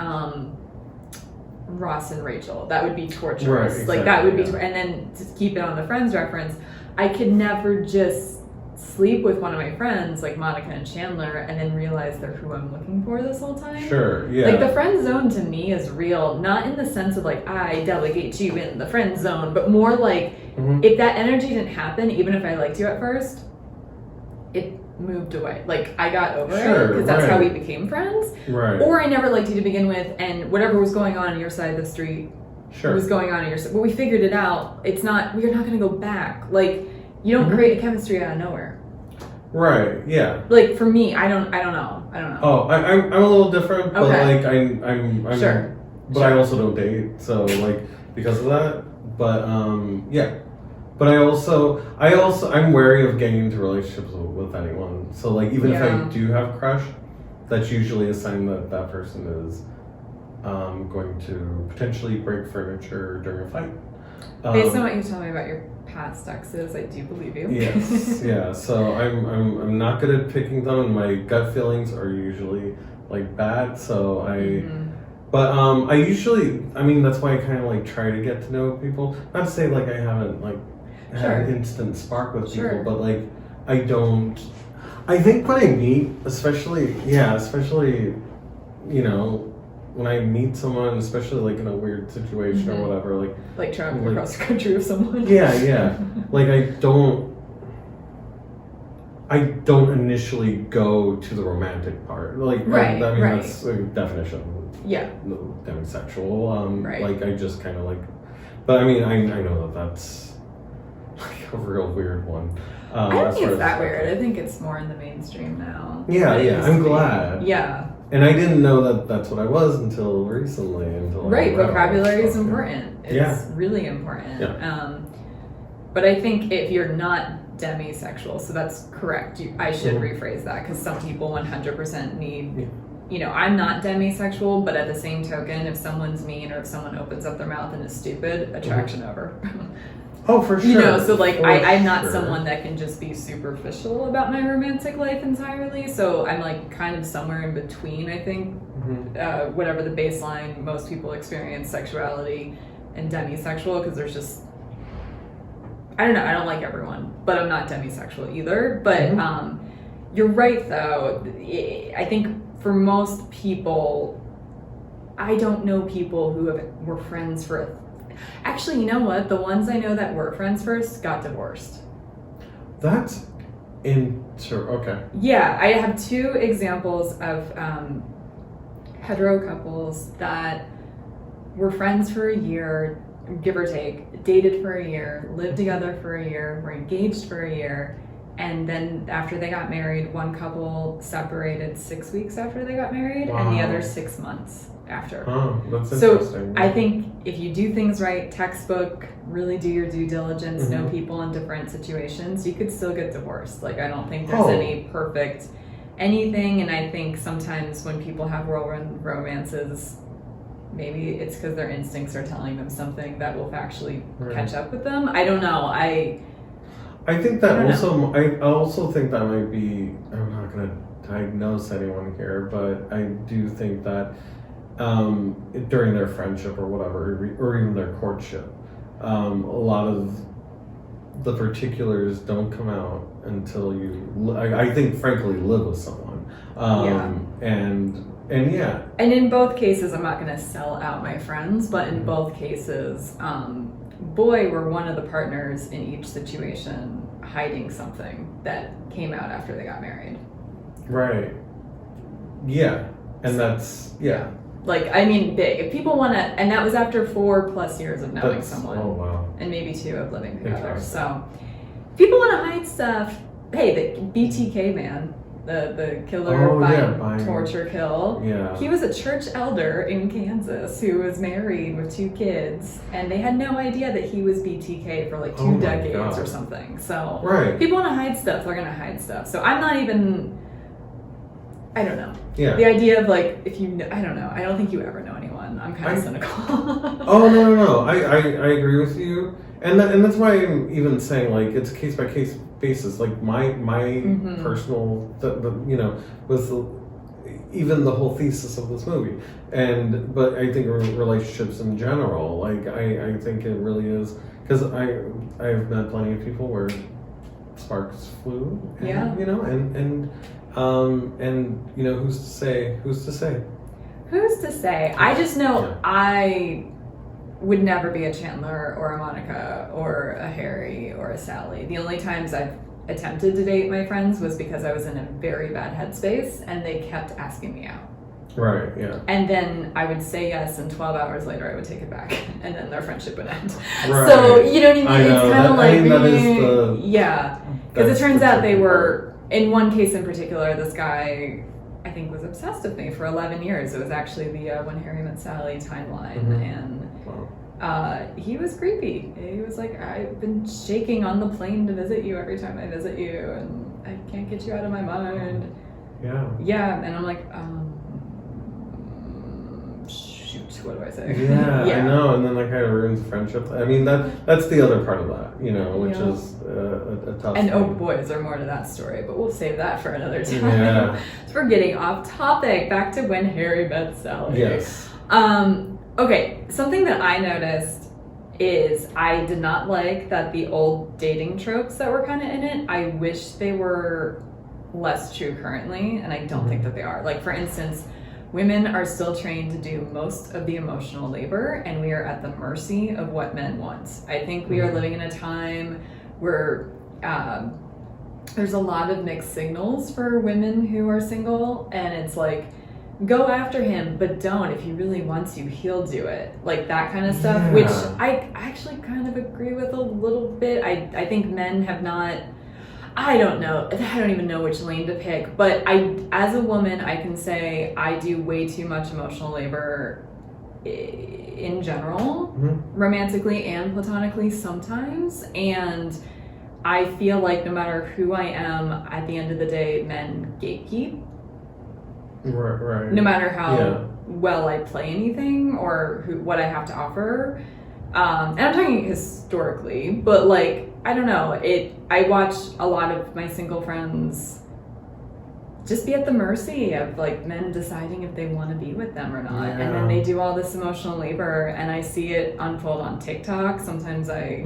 Ross and Rachel. That would be torturous. Right, exactly, like, that would be and then to keep it on the Friends reference, I could never just sleep with one of my friends like Monica and Chandler and then realize they're who I'm looking for this whole time. Sure, yeah. Like, the friend zone to me is real, not in the sense of like I delegate you in the friend zone, but more like if that energy didn't happen, even if I liked you at first, it moved away. Like, I got over it because that's how we became friends. Right. Or I never liked you to begin with, and whatever was going on your side of the street was going on in your... But we figured it out. We're not going to go back. Like, you don't create a chemistry out of nowhere. Right, yeah. Like, for me, I don't know. Oh, I'm a little different, but like, I'm sure. But I also don't date, so like, because of that. But, yeah. But I'm wary of getting into relationships with anyone. So like, even if I do have a crush, that's usually a sign that that person is going to potentially break furniture during a fight. Based on what you told me about your past exes, I do believe you. Yes, yeah. So I'm not good at picking them, and my gut feelings are usually like bad. So but I usually, I mean, that's why I kind of like try to get to know people. Not to say like I haven't like had an instant spark with people, but like I think when I meet, especially you know, when I meet someone, especially like in a weird situation or whatever, like traveling across the country with someone. Yeah. Like I don't initially go to the romantic part. Like that's a definition. Yeah. Demisexual. Like I just kind of like, but I mean I know that's like a real weird one. I don't think it's that weird. I think it's more in the mainstream now. Yeah. I'm glad. Yeah. And I didn't know that that's what I was until recently. Vocabulary is important. It's really important. Yeah. But I think if you're not demisexual, so that's correct. I should rephrase that, because some people 100% need. You know, I'm not demisexual, but at the same token, if someone's mean or if someone opens up their mouth and is stupid, attraction over. Oh, for sure. You know, so like I'm not someone that can just be superficial about my romantic life entirely. So I'm like kind of somewhere in between, I think. Whatever the baseline most people experience sexuality and demisexual, because there's just, I don't know, I don't like everyone, but I'm not demisexual either. But you're right though. I think for most people, I don't know people who were friends for actually, you know what? The ones I know that were friends first got divorced. That's okay. Yeah, I have 2 examples of hetero couples that were friends for a year, give or take, dated for a year, lived together for a year, were engaged for a year, and then after they got married, one couple separated 6 weeks after they got married, and the other 6 months after. Oh, that's interesting. So I think if you do things right, textbook, really do your due diligence, know people in different situations, you could still get divorced. Like, I don't think there's any perfect anything, and I think sometimes when people have whirlwind romances, maybe it's because their instincts are telling them something that will actually catch up with them. I don't know. I think that I also think that might be, I'm not going to diagnose anyone here, but I do think that during their friendship or whatever, or even their courtship, a lot of the particulars don't come out until you, I think, frankly, live with someone. And yeah. And in both cases, I'm not going to sell out my friends, but in both cases, boy, were one of the partners in each situation hiding something that came out after they got married. Right. Yeah. And that's, yeah. Like, I mean, big. If people want to, and that was after 4+ years of knowing someone. Oh, wow. And maybe 2 of living together. So, if people want to hide stuff, hey, the BTK man, the killer by torture kill. Yeah. He was a church elder in Kansas who was married with 2 kids, and they had no idea that he was BTK for like 2 decades or something. So people want to hide stuff, they're gonna hide stuff. So I'm not even, I don't know. Yeah. The idea of like, if you know, I don't know. I don't think you ever know anyone. I'm kind of cynical. Oh no. I agree with you, and that's why I'm even saying like it's a case by case basis. Like my personal, you know, was even the whole thesis of this movie, but I think relationships in general, like I think it really is, because I've met plenty of people where sparks flew, and, you know, and you know, who's to say? I just know I would never be a Chandler or a Monica or a Harry or a Sally. The only times I've attempted to date my friends was because I was in a very bad headspace and they kept asking me out. Right, yeah. And then I would say yes, and 12 hours later I would take it back, and then their friendship would end. Right. So, you know what I mean? I know. It's kind of like, that is the, yeah. Because it turns out they were, in one case in particular, this guy, I think, was obsessed with me for 11 years. It was actually the When Harry Met Sally timeline, and he was creepy. He was like, I've been shaking on the plane to visit you every time I visit you, and I can't get you out of my mind. Yeah, and I'm like, shoot, what do I say? Yeah, I know, and then that kind of ruins friendship. I mean, that's the other part of that, you know, which is a tough and thing. oh boy, is there more to that story, but we'll save that for another time. Yeah. So we're getting off topic, back to When Harry Met Sally. Yes. Okay, something that I noticed is I did not like that the old dating tropes that were kind of in it, I wish they were less true currently, and I don't think that they are. Like, for instance, women are still trained to do most of the emotional labor, and we are at the mercy of what men want. I think we are living in a time where there's a lot of mixed signals for women who are single, and it's like, go after him, but don't. If he really wants you, he'll do it. Like that kind of stuff, which I actually kind of agree with a little bit. I think men have not, I don't know. I don't even know which lane to pick. But as a woman, I can say I do way too much emotional labor in general, romantically and platonically sometimes. And I feel like no matter who I am, at the end of the day, men gatekeep. Right. No matter how well I play anything or what I have to offer. And I'm talking historically, but like, I don't know, I watch a lot of my single friends just be at the mercy of like men deciding if they want to be with them or not. And then they do all this emotional labor, and I see it unfold on TikTok. Sometimes I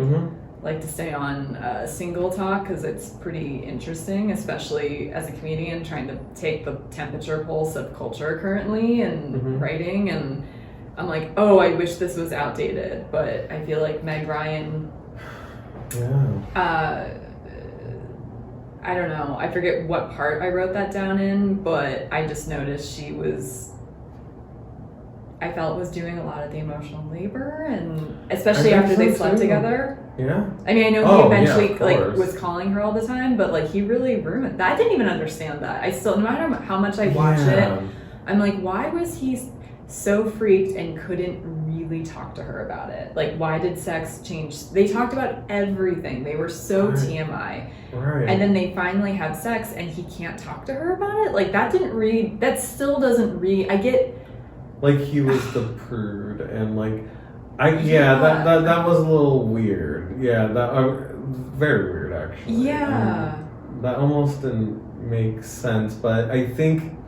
like to stay on Single Talk because it's pretty interesting, especially as a comedian trying to take the temperature pulse of culture currently and writing. And I'm like, oh, I wish this was outdated, but I feel like Meg Ryan, I don't know, I forget what part I wrote that down in, but I just noticed I felt was doing a lot of the emotional labor, and especially after they slept together. Yeah. I mean, I know he eventually was calling her all the time, but like he really ruined that. I didn't even understand that. I still, no matter how much I watch it, I'm like, why was he so freaked and couldn't really talk to her about it? Like, why did sex change? They talked about everything. They were so TMI. Right. And then they finally had sex and he can't talk to her about it. Like, that still doesn't read. I get, like, he was the prude, and like, that was a little weird. Yeah, that very weird actually. Yeah. That almost didn't make sense, but I think,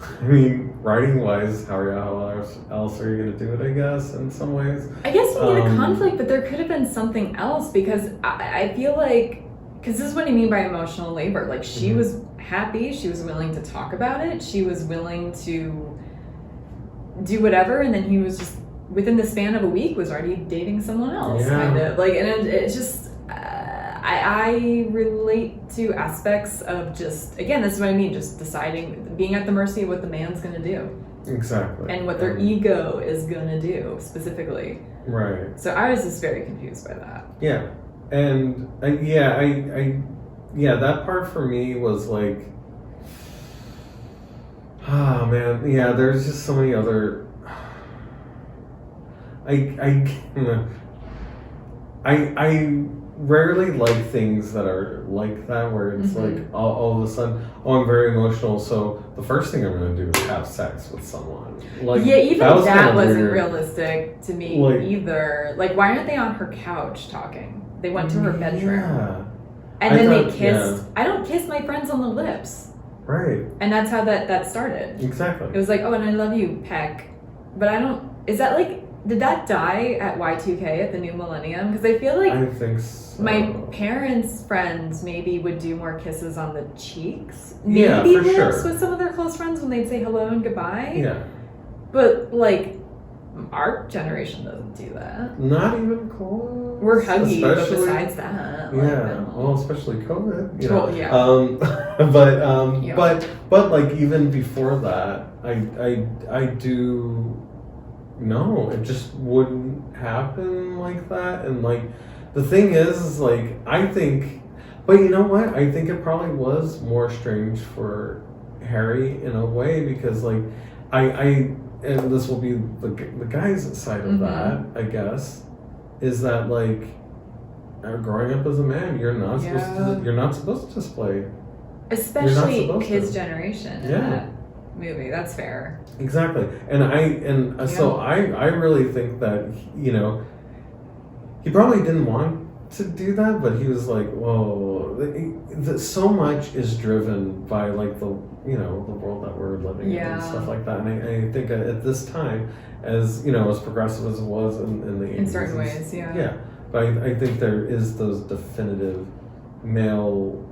I mean, writing wise, how else are you gonna do it? I guess in some ways. I guess you need a conflict, but there could have been something else, because I feel like, because this is what I mean by emotional labor. Like, she was happy, she was willing to talk about it, she was willing to do whatever, and then he was just within the span of a week was already dating someone else, kind of like, and it's just I relate to aspects of just, again, this is what I mean, just deciding, being at the mercy of what the man's gonna do, exactly, and what their ego is gonna do specifically. Right. So I was just very confused by that. Yeah, and that part for me was like, oh man, yeah, there's just so many other. I rarely like things that are like that, where it's like all of a sudden, oh, I'm very emotional, so the first thing I'm going to do is have sex with someone. Like, yeah, even that wasn't realistic to me either. Like, why aren't they on her couch talking? They went to her bedroom. Yeah. And then they kissed. Yeah. I don't kiss my friends on the lips. Right. And that's how that started. Exactly. It was like, oh, and I love you, peck. But I don't, is that like, did that die at Y2K, at the new millennium? Because I feel like I think so. My parents' friends maybe would do more kisses on the cheeks. Yeah, maybe for lips sure. With some of their close friends when they'd say hello and goodbye. Yeah. But like, Our generation doesn't do that. Not even close. We're huggy, but besides that, well, especially COVID. You know. Well, yeah. But like even before that, I do. No, it just wouldn't happen like that. And like the thing is like I think, but you know what? I think it probably was more strange for Harry in a way because like and this will be the guy's side of that, I guess, is that like growing up as a man, you're not supposed to display, especially his generation in that movie. That's fair. Exactly, so I really think that he probably didn't want to do that, but he was like, whoa, so much is driven by like the world that we're living in and stuff like that. And I think at this time, as as progressive as it was in the 80s, in certain ways, but I think there is those definitive male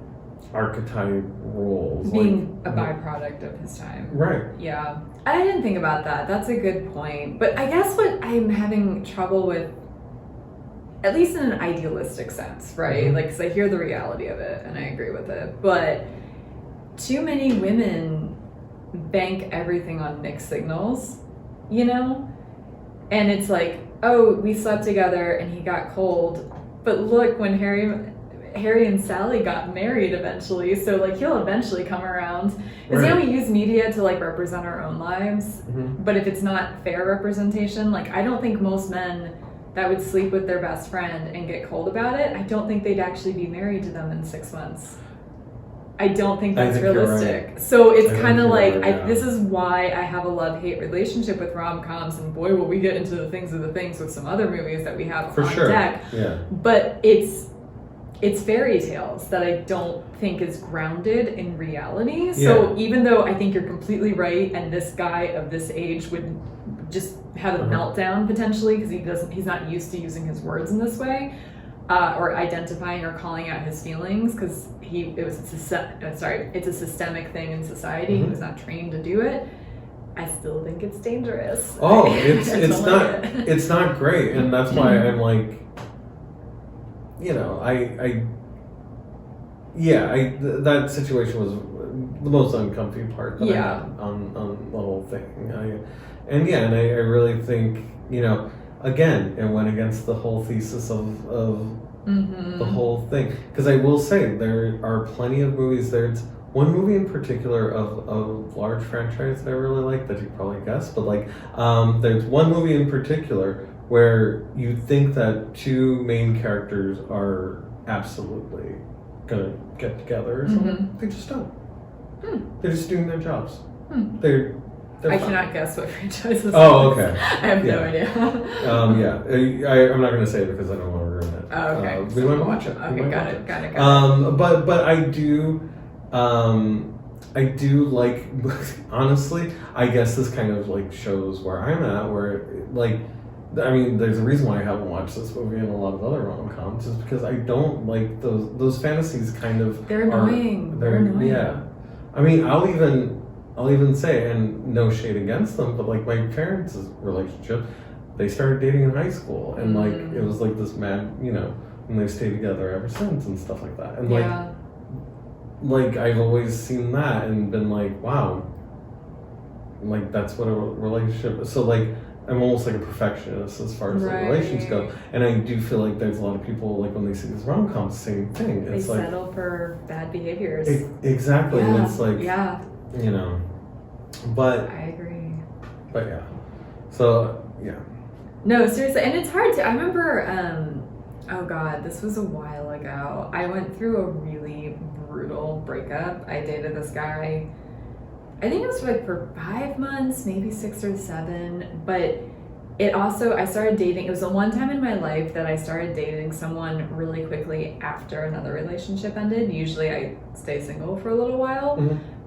archetype roles being a byproduct of his time, right? Yeah, I didn't think about that. That's a good point. But I guess what I'm having trouble with, at least in an idealistic sense, right? Like, because I hear the reality of it and I agree with it, but too many women bank everything on mixed signals, and it's like, oh, we slept together and he got cold, but look, when Harry and Sally got married eventually, so like he'll eventually come around. Because we use media to like represent our own lives, but if it's not fair representation, like I don't think most men that would sleep with their best friend and get cold about it, I don't think they'd actually be married to them in 6 months. I don't think that's realistic. Right. So it's kind of like, this is why I have a love-hate relationship with rom-coms, and boy, will we get into the things with some other movies that we have on deck. Yeah. But it's fairy tales that I don't think is grounded in reality. So even though I think you're completely right, and this guy of this age would just have a meltdown potentially because he's not used to using his words in this way, or identifying or calling out his feelings because it's a systemic thing in society. He was not trained to do it. I still think it's dangerous. Oh, it's not great, and that's why I'm like, that situation was the most uncomfy part that I had on the whole thing. I really think, again, it went against the whole thesis of the whole thing. Because I will say, there are plenty of movies. There's one movie in particular of a large franchise that I really like that you probably guessed, but like, there's one movie in particular where you think that two main characters are absolutely gonna get together or something. They just don't. They're just doing their jobs. They're I cannot guess what franchise this is. Oh, okay. I have no idea. I'm not going to say it because I don't want to ruin it. Oh, okay. We might watch it. Okay, got it. But I do like, honestly, I guess this kind of like shows where I'm at, where like, I mean, there's a reason why I haven't watched this movie and a lot of other rom-coms, is because I don't like those fantasies kind of. They're annoying. They're annoying. Yeah. I mean, I'll even say, and no shade against them, but like my parents' relationship, they started dating in high school, and like it was like this mad, and they've stayed together ever since and stuff like that. And like I've always seen that and been like, wow, like that's what a relationship is. So like I'm almost like a perfectionist as far as like relations go, and I do feel like there's a lot of people, like when they see these rom-coms, same thing. They settle for bad behaviors. Exactly, and it's like but I agree. But so no, seriously, and it's hard to. I remember, oh god, this was a while ago. I went through a really brutal breakup. I dated this guy. I think it was for 5 months, maybe 6 or 7, but I started dating. It was the one time in my life that I started dating someone really quickly after another relationship ended. Usually I stay single for a little while.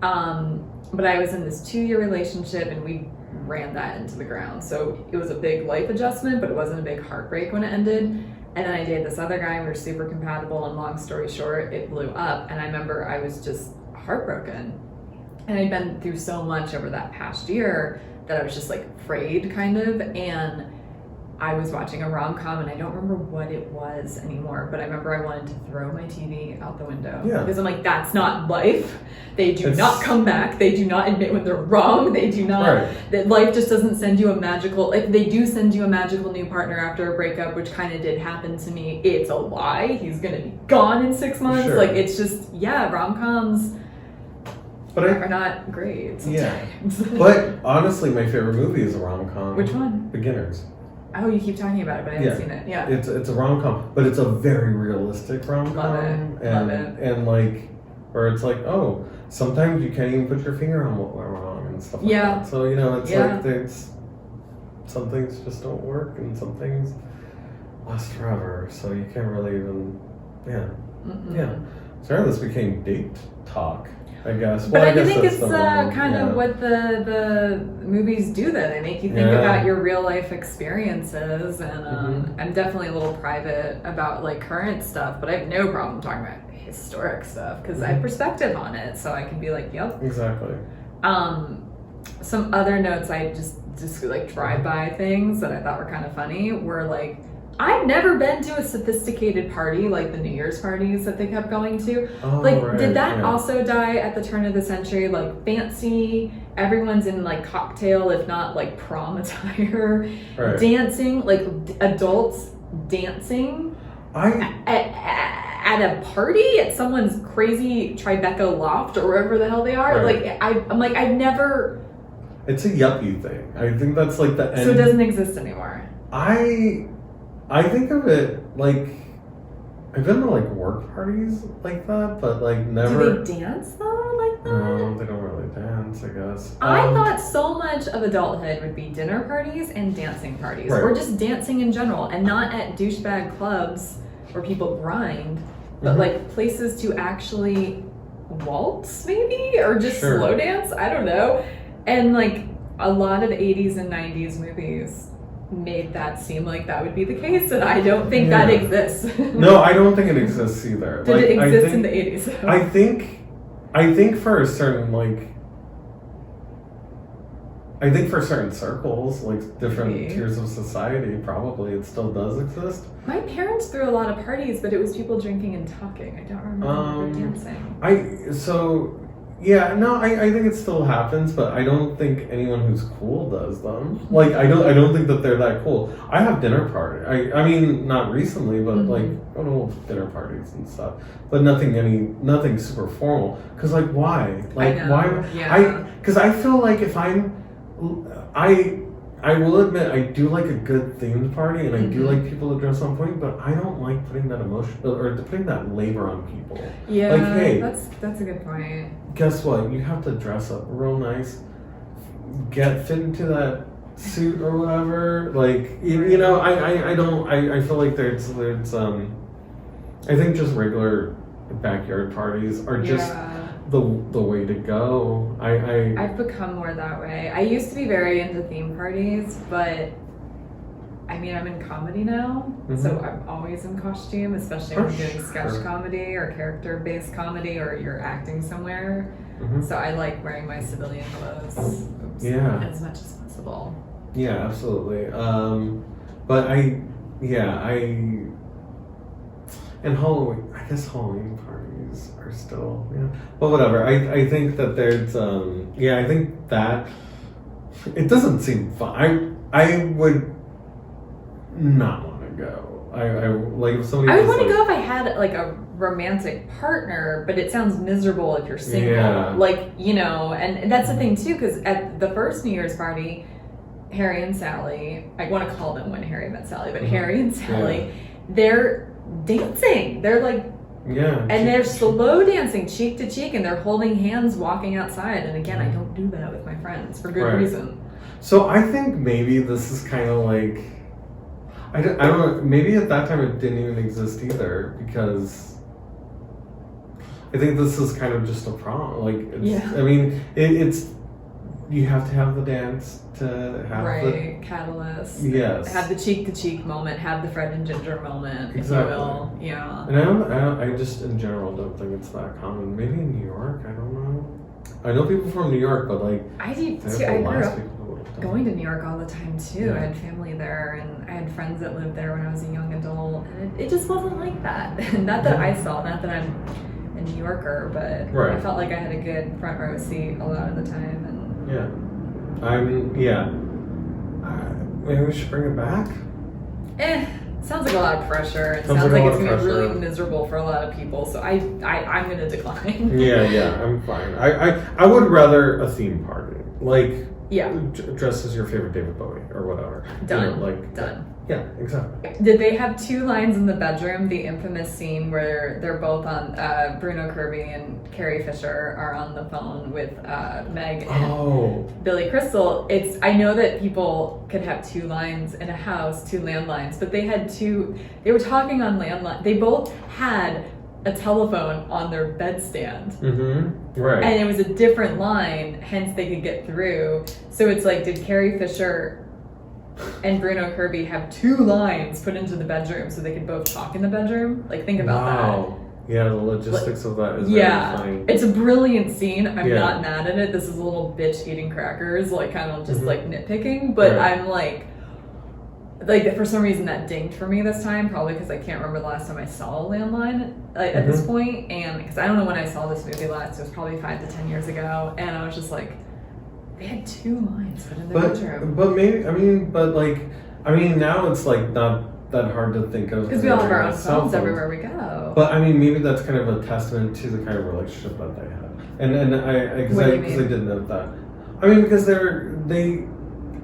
But I was in this 2-year relationship and we ran that into the ground. So it was a big life adjustment, but it wasn't a big heartbreak when it ended. And then I dated this other guy and we were super compatible, and long story short, it blew up. And I remember I was just heartbroken. And I'd been through so much over that past year that I was just like afraid kind of, and I was watching a rom-com and I don't remember what it was anymore, but I remember I wanted to throw my TV out the window. Yeah. Because I'm like, that's not life. They do not come back. They do not admit when they're wrong. They do not, that life just doesn't send you a magical, if they do send you a magical new partner after a breakup, which kind of did happen to me, it's a lie. He's going to be gone in 6 months. Sure. Like, it's just, rom-coms are not great sometimes. But honestly, my favorite movie is a rom-com. Which one? Beginners. Oh, you keep talking about it, but I haven't seen it. Yeah. It's a rom-com, but it's a very realistic rom-com. Love it. And like, where it's like, oh, sometimes you can't even put your finger on what went wrong and stuff like that. So, it's like some things just don't work and some things last forever. So you can't really even, Sorry, this became date talk, I guess. But I think it's kind of what the movies do. That they make you think about your real life experiences, and I'm definitely a little private about like current stuff, but I have no problem talking about historic stuff because I have perspective on it, so I can be like, yep, exactly. Some other notes I just like drive-by things that I thought were kind of funny were like, I've never been to a sophisticated party like the New Year's parties that they kept going to. Oh, like, did that also die at the turn of the century? Like, fancy, everyone's in like cocktail, if not like prom attire, dancing, like adults dancing at a party at someone's crazy Tribeca loft or wherever the hell they are. Like, I'm like, I've never. It's a yuppie thing. I think that's like the end. So it doesn't exist anymore. I think of it like, I've been to like work parties like that, but like never. Do they dance though like that? No, they don't really dance, I guess. I thought so much of adulthood would be dinner parties and dancing parties, or just dancing in general, and not at douchebag clubs where people grind, but like places to actually waltz maybe, or just slow dance, I don't know. And like a lot of 80s and 90s movies made that seem like that would be the case, and I don't think that exists. No, I don't think it exists either. Did it exist in the 80s? Though? I think for a certain I think for certain circles, like different tiers of society, probably it still does exist. My parents threw a lot of parties, but it was people drinking and talking. I don't remember dancing. I think it still happens, but I don't think anyone who's cool does them. Like, I don't think that they're that cool. I have dinner party. I mean, not recently, but like, I don't know, dinner parties and stuff. But nothing super formal. Cause like, why? Like, why? Yeah. Cause I feel like if I will admit I do like a good themed party, and I do like people to dress on point, but I don't like putting that emotion or putting that labor on people. Yeah, like, hey, that's a good point. Guess what? You have to dress up real nice, fit into that suit or whatever. Like, I feel like there's I think just regular backyard parties are just the way to go. I've become more that way. I used to be very into theme parties, but I mean, I'm in comedy now, so I'm always in costume, especially when I'm doing sketch comedy or character-based comedy, or you're acting somewhere. So I like wearing my civilian clothes as much as possible. Yeah, absolutely. But and Halloween, I guess Halloween parties are still, but whatever. I think that there's, I think that it doesn't seem fun. I would not want to go. I like if somebody. I would want to go if I had like a romantic partner, but it sounds miserable if you're single. Yeah. Like, and that's the thing too, because at the first New Year's party, Harry and Sally, I want to call them When Harry Met Sally, but Harry and Sally, they're dancing. They're like, and they're slow dancing cheek to cheek, and they're holding hands walking outside. And again, I don't do that with my friends for good reason. So I think maybe this is kind of like, I don't know, maybe at that time it didn't even exist either, because I think this is kind of just a prom. Like, I mean, it's you have to have the dance to have the catalyst. Yes. Have the cheek-to-cheek moment. Have the Fred and Ginger moment, if you will. Yeah. And I just in general don't think it's that common. Maybe in New York, I don't know. I know people from New York, but like I do too. I grew up going to New York all the time too. Yeah. I had family there, and I had friends that lived there when I was a young adult, and it just wasn't like that. Not that I saw, not that I'm a New Yorker, but I felt like I had a good front row seat a lot of the time. And maybe we should bring it back. Sounds like a lot of pressure. It sounds like it's gonna be really miserable for a lot of people. So I'm gonna decline. Yeah, I'm fine. I would rather a theme party, like dress as your favorite David Bowie or whatever. Done. Done. Yeah, exactly. Did they have two lines in the bedroom? The infamous scene where they're both on Bruno Kirby and Carrie Fisher are on the phone with Meg and Billy Crystal. I know that people could have two lines in a house, two landlines, but they had two. They were talking on landline. They both had a telephone on their bedstand. Mm-hmm. Right. And it was a different line, hence they could get through. So it's like, did Carrie Fisher and Bruno Kirby have two lines put into the bedroom so they could both talk in the bedroom? Like, think about that. Yeah, the logistics of that is very funny. It's a brilliant scene. I'm not mad at it. This is a little bitch eating crackers, like kind of just like nitpicking. But I'm like for some reason that dinged for me this time, probably because I can't remember the last time I saw a landline at this point, and because I don't know when I saw this movie last. It was probably 5 to 10 years ago, and I was just like, they had two lines put in the bedroom. But now it's like not that hard to think of. Because we all have our own phones everywhere we go. But maybe that's kind of a testament to the kind of relationship that they had. And because I did note that. Because they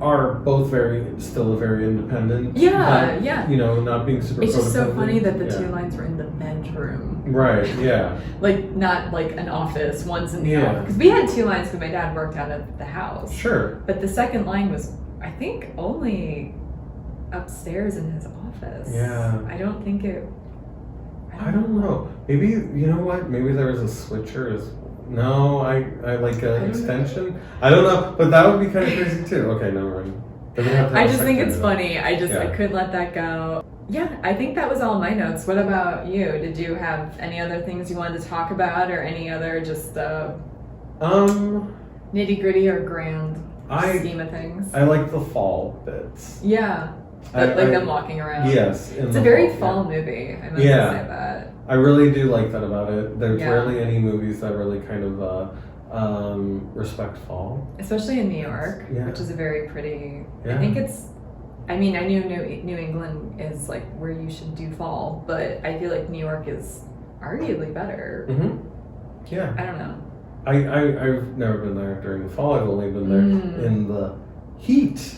are both still very independent. Yeah. Not being super. It's just so funny that the two lines were in the bedroom. Right. Yeah. Like not like an office. One's in the office. Because we had two lines because my dad worked out of the house. Sure. But the second line was, I think, only upstairs in his office. Yeah. I don't think it. I don't know. Maybe you know what? Maybe there was a switcher. No, I like an extension. I don't know, but that would be kind of crazy too. Okay, never mind. I just think it's funny. I couldn't let that go. Yeah, I think that was all my notes. What about you? Did you have any other things you wanted to talk about, or any other just nitty gritty or grand scheme of things? I like the fall bits. Yeah, them walking around. Yes, it's a very fall movie. I must say that. I really do like that about it. There's rarely any movies that really kind of respect fall, especially in New York, which is a very pretty. I think it's. I knew New England is like where you should do fall, but I feel like New York is arguably better. Mm-hmm. Yeah. I don't know. I've never been there during the fall. I've only been there in the heat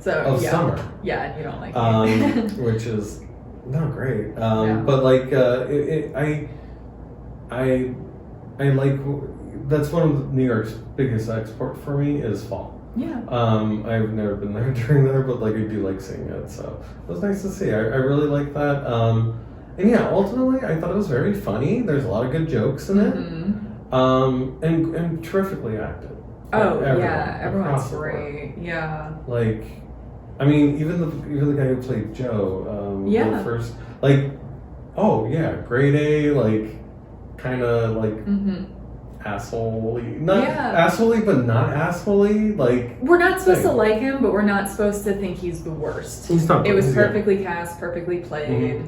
of summer. Yeah, and you don't like it. Which is not great. But like I like, that's one of New York's biggest export for me is fall. Yeah. I've never been there during there, but like I do like seeing it, so it was nice to see. I really like that. And ultimately I thought it was very funny. There's a lot of good jokes in it. And terrifically acted. Everyone's great. Yeah. Like, even the guy who played Joe, the first, grade A, like, kind of like asshole-y. Not asshole-y, but not asshole-y. Like, we're not supposed to like him, but we're not supposed to think he's the worst. He's not. It was perfectly cast, perfectly played.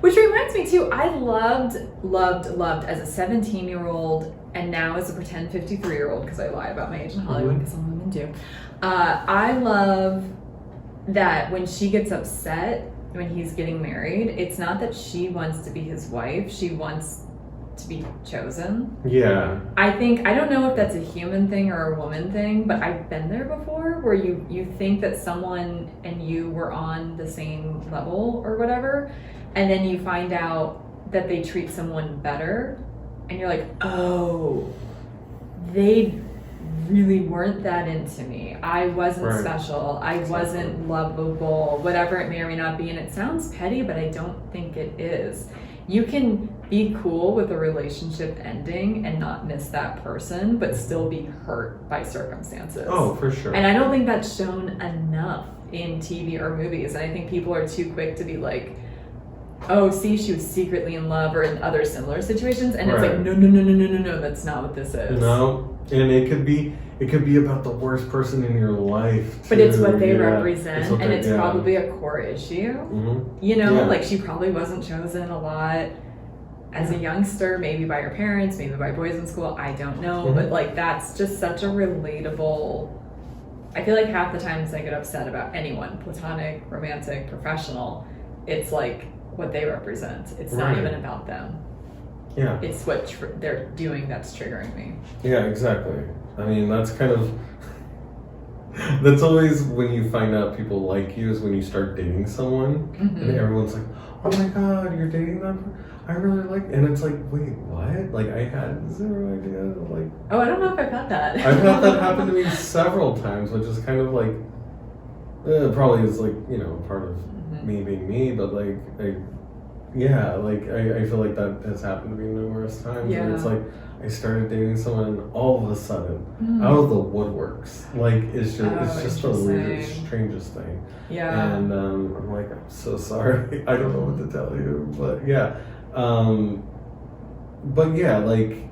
Which reminds me too, I loved as a 17-year-old and now as a pretend 53-year-old, because I lie about my age in Hollywood, because some women do. I love that when she gets upset when he's getting married, it's not that she wants to be his wife, she wants to be chosen. Yeah. I don't know if that's a human thing or a woman thing, but I've been there before where you think that someone and you were on the same level or whatever, and then you find out that they treat someone better, and you're like, oh, they really weren't that into me. I wasn't special. I wasn't lovable, whatever it may or may not be. And it sounds petty, but I don't think it is. You can be cool with a relationship ending and not miss that person, but still be hurt by circumstances. Oh, for sure. And I don't think that's shown enough in TV or movies. And I think people are too quick to be like, oh, see, she was secretly in love, or in other similar situations. And it's like, no, that's not what this is. No, And it could be about the worst person in your life too. But it's what they represent, and it's probably a core issue. You know, like she probably wasn't chosen a lot as a youngster, maybe by her parents, maybe by boys in school, I don't know. But like that's just such a relatable. I feel like half the times I get upset about anyone, platonic, romantic, professional, it's like what they represent. It's not even about them. Yeah. It's what they're doing that's triggering me. Yeah, exactly. I mean, that's kind of... that's always when you find out people like you is when you start dating someone and everyone's like, oh my god, you're dating them? I really like... And it's like, wait, what? Like, I had zero idea. Like, oh, I don't know if I've had that. I've had that happen to me several times, which is kind of like... probably is like, you know, part of me being me, but like... I feel like that has happened to me numerous times. Yeah. And it's like, I started dating someone and all of a sudden, out of the woodworks, like, it's just the weirdest, strangest thing. Yeah. And I'm like, I'm so sorry. I don't know what to tell you. But yeah. Like,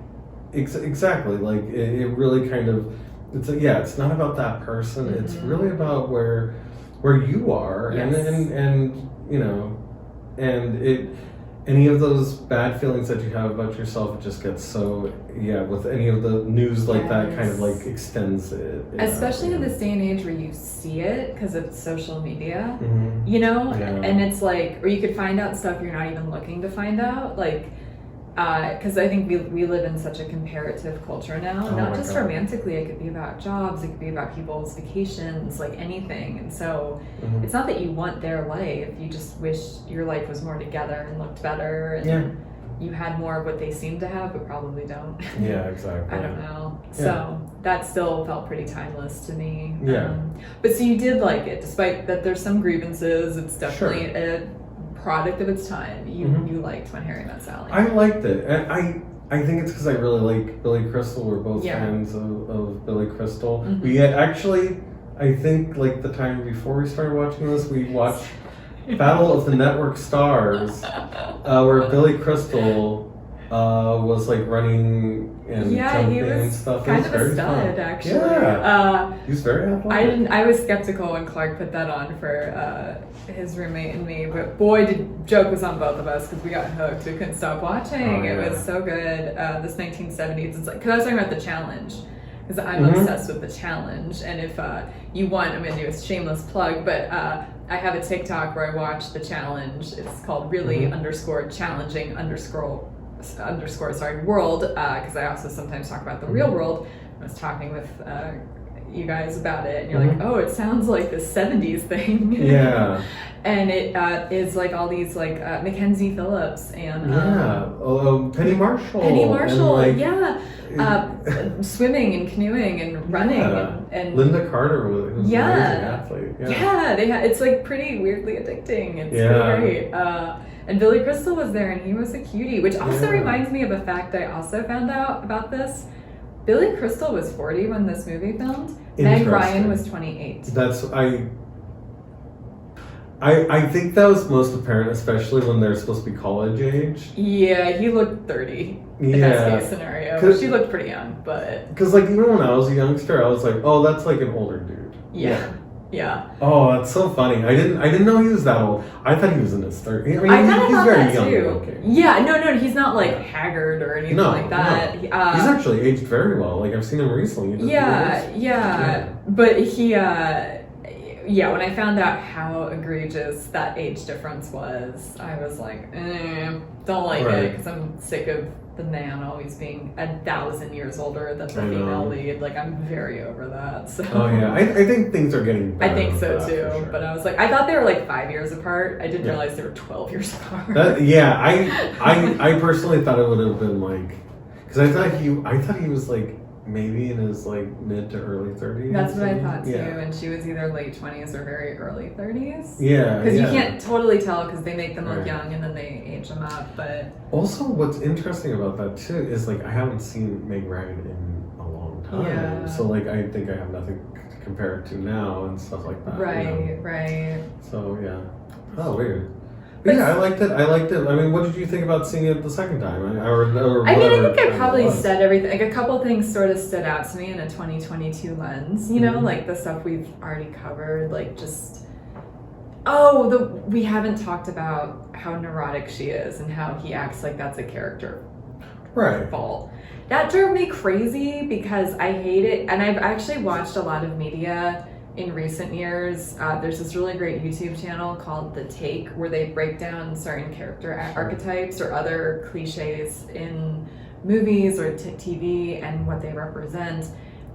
exactly. Like, it really kind of, it's not about that person. It's really about where you are. Yes. And you know, and any of those bad feelings that you have about yourself, it just gets so, with any of the news like that kind of like extends it. Especially in this day and age where you see it because of social media, you know? And it's like, or you could find out stuff you're not even looking to find out. Like, because I think we live in such a comparative culture now, not just romantically, it could be about jobs, it could be about people's vacations, like anything. And so it's not that you want their life, you just wish your life was more together and looked better and you had more of what they seem to have, but probably don't. Yeah, exactly. I don't know. So that still felt pretty timeless to me. Yeah. But so you did like it, despite that there's some grievances, it's definitely a product of its time. You liked When Harry Met Sally. I liked it. And I think it's because I really like Billy Crystal. We're both fans of Billy Crystal. We actually, I think like the time before we started watching this, we watched Battle of the Network Stars, where Billy Crystal was like running and jumping and stuff. Kind of a stud, actually. He was very athletic. I was skeptical when Clark put that on for his roommate and me, but boy, joke was on both of us because we got hooked. We couldn't stop watching. It was so good. This 1970s. It's like, because I was talking about The Challenge. Because I'm obsessed with The Challenge, and if you want, I'm going to do a shameless plug, but I have a TikTok where I watch The Challenge. It's called really underscore challenging underscore world, because I also sometimes talk about the real world. I was talking with you guys about it, and you're like, oh, it sounds like the 70s thing. Yeah. And it is like all these like Mackenzie Phillips and Penny Marshall. Swimming and canoeing and running and Linda Carter was an amazing athlete. It's like pretty weirdly addicting. It's pretty great. And Billy Crystal was there, and he was a cutie, which also reminds me of a fact I also found out about this. Billy Crystal was 40 when this movie filmed. Meg Ryan was 28. I think that was most apparent, especially when they're supposed to be college age. Yeah, he looked 30 in best case scenario. She looked pretty young, but... Because like even when I was a youngster, I was like, oh, that's like an older dude. Yeah. Oh, that's so funny. I didn't know he was that old. I thought he was in his 30s. I mean, he's very young looking. Yeah, no, he's not like haggard or anything like that. No. He's actually aged very well. Like I've seen him recently. But he, when I found out how egregious that age difference was, I was like, don't like it, because I'm sick of the man always being 1,000 years older than the female lead. Like, I'm very over that. So. Oh yeah, I think things are getting better. I think so too. Sure. But I was like, I thought they were like 5 years apart. I didn't realize they were 12 years apart. I personally thought it would have been like, because I thought he was like maybe in his like mid to early 30s. That's what I thought too. And she was either late 20s or very early 30s. Yeah. Because you can't totally tell because they make them look young and then they age them up. But also, what's interesting about that too is like I haven't seen Meg Ryan in a long time. Yeah. So like I think I have nothing to compare it to now and stuff like that. Right. So yeah. Oh, weird. Yeah, I liked it. I mean, what did you think about seeing it the second time? I think I probably said everything. Like, a couple things sort of stood out to me in a 2022 lens. You know, like the stuff we've already covered, like just. We haven't talked about how neurotic she is and how he acts like that's a character fault. That drove me crazy because I hate it. And I've actually watched a lot of media in recent years. There's this really great YouTube channel called The Take where they break down certain character archetypes or other cliches in movies or TV and what they represent.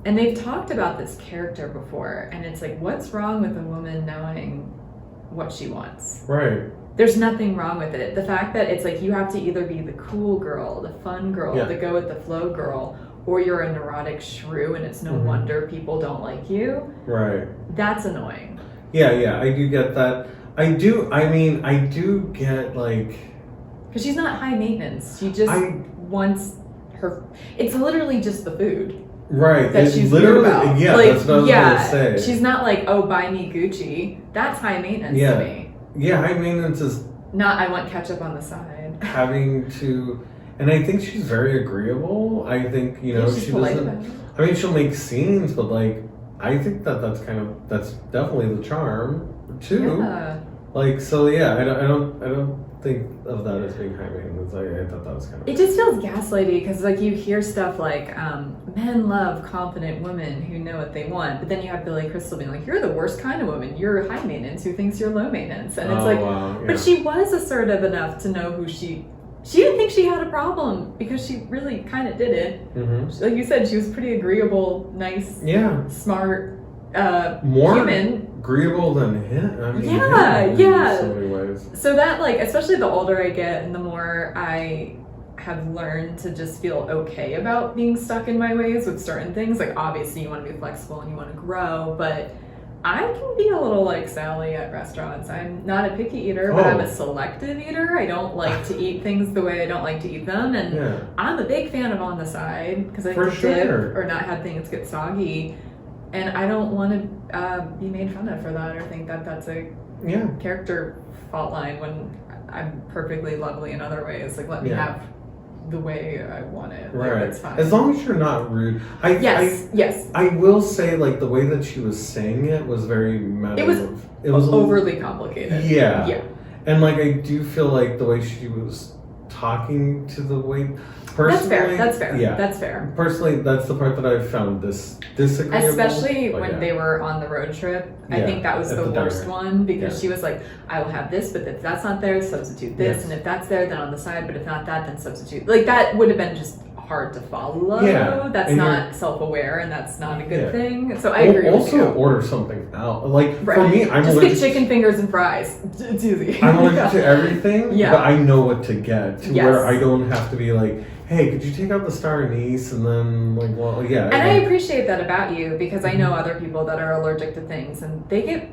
And they've talked about this character before. And it's like, what's wrong with a woman knowing what she wants? Right. There's nothing wrong with it. The fact that it's like you have to either be the cool girl, the fun girl, the go with the flow girl, or you're a neurotic shrew and it's no wonder people don't like you. Right. That's annoying. Yeah, I do get that. I do get like... Because she's not high maintenance. She just wants her... It's literally just the food. Right. That she's literally about. Yeah, like, that's what I was going to say. She's not like, oh, buy me Gucci. That's high maintenance to me. Yeah, high maintenance is not I want ketchup on the side. Having to, and I think she's very agreeable. I think, you know, she doesn't, I mean, she'll make scenes, but like, I think that's definitely the charm too. Yeah. Like, so yeah, I don't think of that as being high maintenance. I thought that was kind of... It just feels gaslighty because like you hear stuff like men love confident women who know what they want, but then you have Billy Crystal being like, you're the worst kind of woman, you're high maintenance who thinks you're low maintenance. And it's like, but she was assertive enough to know who she didn't think she had a problem because she really kind of did it. Like you said, she was pretty agreeable, nice, smart, more human. Agreeable than him. I mean, in so many ways. So that, like, especially the older I get and the more I have learned to just feel okay about being stuck in my ways with certain things. Like, obviously you want to be flexible and you want to grow, but I can be a little like Sally at restaurants. I'm not a picky eater, but I'm a selective eater. I don't like to eat things the way I don't like to eat them. And I'm a big fan of on the side because I can dip or not have things get soggy. And I don't want to be made fun of for that or think that that's a character fault line when I'm perfectly lovely in other ways. Like, let me have the way I want it. Like, right. That's fine. As long as you're not rude. Yes. I will say, like, the way that she was saying it was very it was overly complicated. Yeah. And, like, I do feel like the way she was talking to the way... Personally, that's fair. Yeah. That's fair. Personally, that's the part that I found disagreeable. Especially when they were on the road trip. I think that was the worst one because she was like, I will have this, but if that's not there, substitute this. And if that's there, then on the side, but if not that, then substitute. Like, that would have been just hard to follow. Yeah. That's not self-aware and that's not a good thing. So I agree with you. Also order something out. Like, for me, I'm just get chicken fingers and fries. It's easy. I'm allergic to everything, but I know what to get to where I don't have to be like, hey, could you take out the star anise? And then, like, well, yeah. And I appreciate that about you because I know other people that are allergic to things and they get,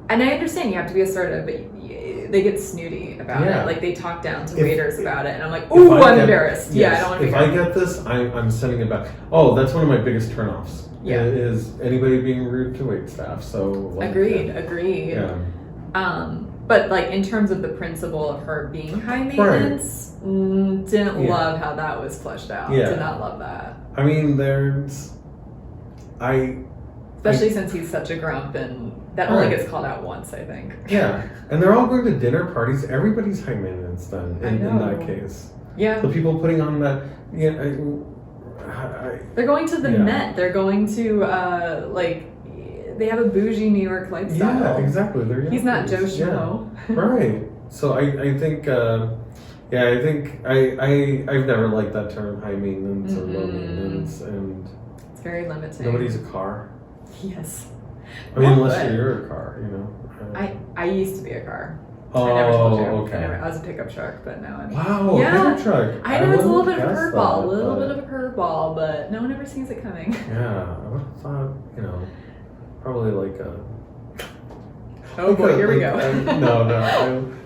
and I understand you have to be assertive, but they get snooty about it. Like, they talk down to waiters about it. And I'm like, ooh, I'm embarrassed. I don't want to be If I get this, I'm sending it back. Oh, that's one of my biggest turnoffs. Is anybody being rude to waitstaff. So, like, agreed. Yeah. But, like, in terms of the principle of her being high maintenance, didn't love how that was fleshed out. Did not love that. I mean, especially since he's such a grump, and that only gets called out once, I think. Yeah, and they're all going to dinner parties. Everybody's high maintenance then, in that case. Yeah. The people putting on that, they're going to the Met. They're going to, they have a bougie New York lifestyle. Yeah, exactly. He's not Joe Schmo. Right. So I think, I've never liked that term, high maintenance or low maintenance, and it's very limiting. Nobody's a car. Yes. I mean, unless you're a car, you know. I used to be a car. Oh, I never told you. okay. I was a pickup truck, but now I'm... Wow, pickup truck. I know it's a little bit of a curveball, but no one ever sees it coming. Yeah, I would have thought, probably like a... Oh boy, here we go.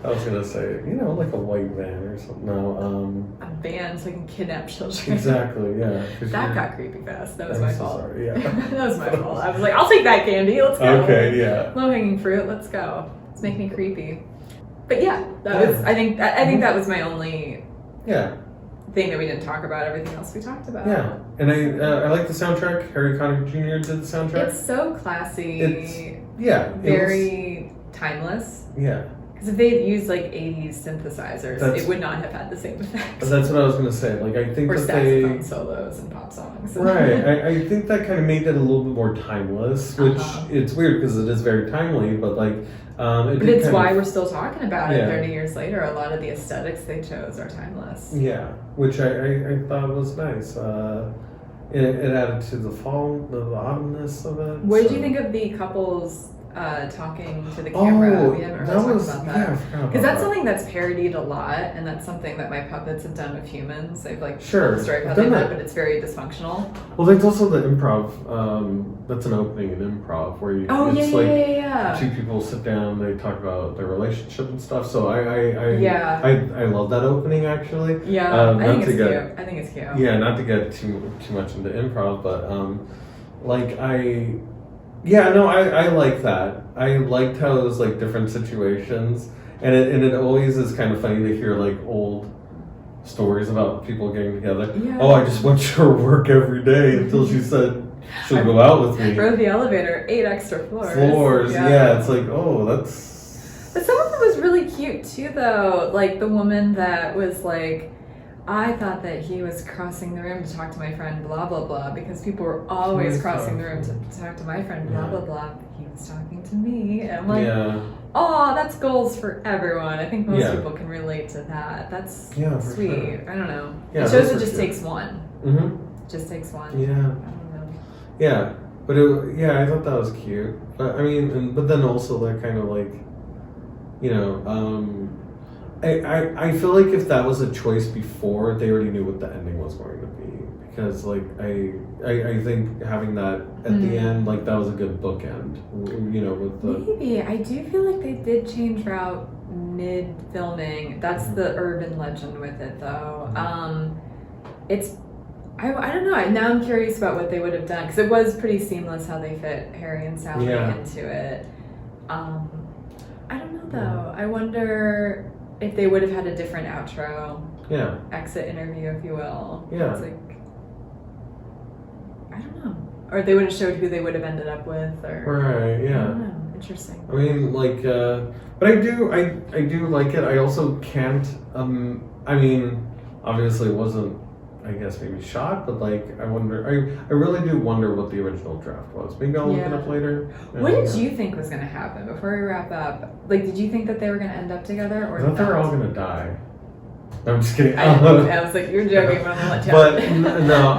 I was going to say, like a white van or something. No, a van so I can kidnap children. Exactly, yeah. That got creepy fast. That was my fault. Sorry, yeah. That was my fault. I was like, I'll take that candy. Let's go. Okay, yeah. Low-hanging fruit. Let's go. It's making me creepy. But yeah, that was. I think that was my only. Yeah. Thing that we didn't talk about. Everything else we talked about. Yeah, and I like the soundtrack. Harry Connick Jr. did the soundtrack. It's so classy. It's very timeless. Yeah. Because if they had used like 80s synthesizers, it would not have had the same effect. That's what I was gonna say. Like I think or that saxophone solos and pop songs. Right. I think that kind of made it a little bit more timeless, which it's weird because it is very timely, but like. But it's why we're still talking about it 30 years later. A lot of the aesthetics they chose are timeless. Yeah, which I thought was nice. It added to the autumnness of it. What did you think of the couples talking to the camera? We haven't really talked about that. Because that's something that's parodied a lot, and that's something that my puppets have done with humans. They've told the story of how they met, but it's very dysfunctional. Well, there's also the improv. That's an opening in improv where you two people sit down, they talk about their relationship and stuff. So I love that opening actually. Yeah, I think it's cute. Yeah, not to get too much into improv, but I like that. I liked how it was like different situations, and it always is kind of funny to hear like old stories about people getting together. Yeah. Oh, I just went to her work every day until she said she'll go out with me. Rode the elevator 8 extra floors. Yeah. It's like, oh, that's. But some of it was really cute too, though. Like the woman that was like, I thought that he was crossing the room to talk to my friend, blah, blah, blah, because people were always crossing the room to talk to my friend, blah, blah, blah. He was talking to me. And I'm like, oh, that's goals for everyone. I think most people can relate to that. That's sweet. Sure. I don't know. Yeah, it shows it just takes one. Mm-hmm. Just takes one. Yeah. I don't know. Yeah. But I thought that was cute. But I mean, but then also that kind of like, I feel like if that was a choice before, they already knew what the ending was going to be. Because like I think having that at the end, like that was a good bookend. With the maybe I do feel like they did change route mid filming. That's the urban legend with it, though. It's I don't know. Now I'm curious about what they would have done because it was pretty seamless how they fit Harry and Sally into it. I don't know though. I wonder if they would have had a different outro. Yeah. Exit interview, if you will. Yeah. It's like, I don't know. Or if they would have showed who they would have ended up with, or. Right. Yeah. I don't know. Interesting. I mean, like, but I do like it. I also can't. I mean, obviously, it wasn't. I guess maybe shot, but like I wonder. I really do wonder what the original draft was. Maybe I'll look it up later. What did you think was going to happen before we wrap up? Like, did you think that they were going to end up together, or I thought they were all going to die? No, I'm just kidding. I was like, you're joking, but I'm gonna let you. But no,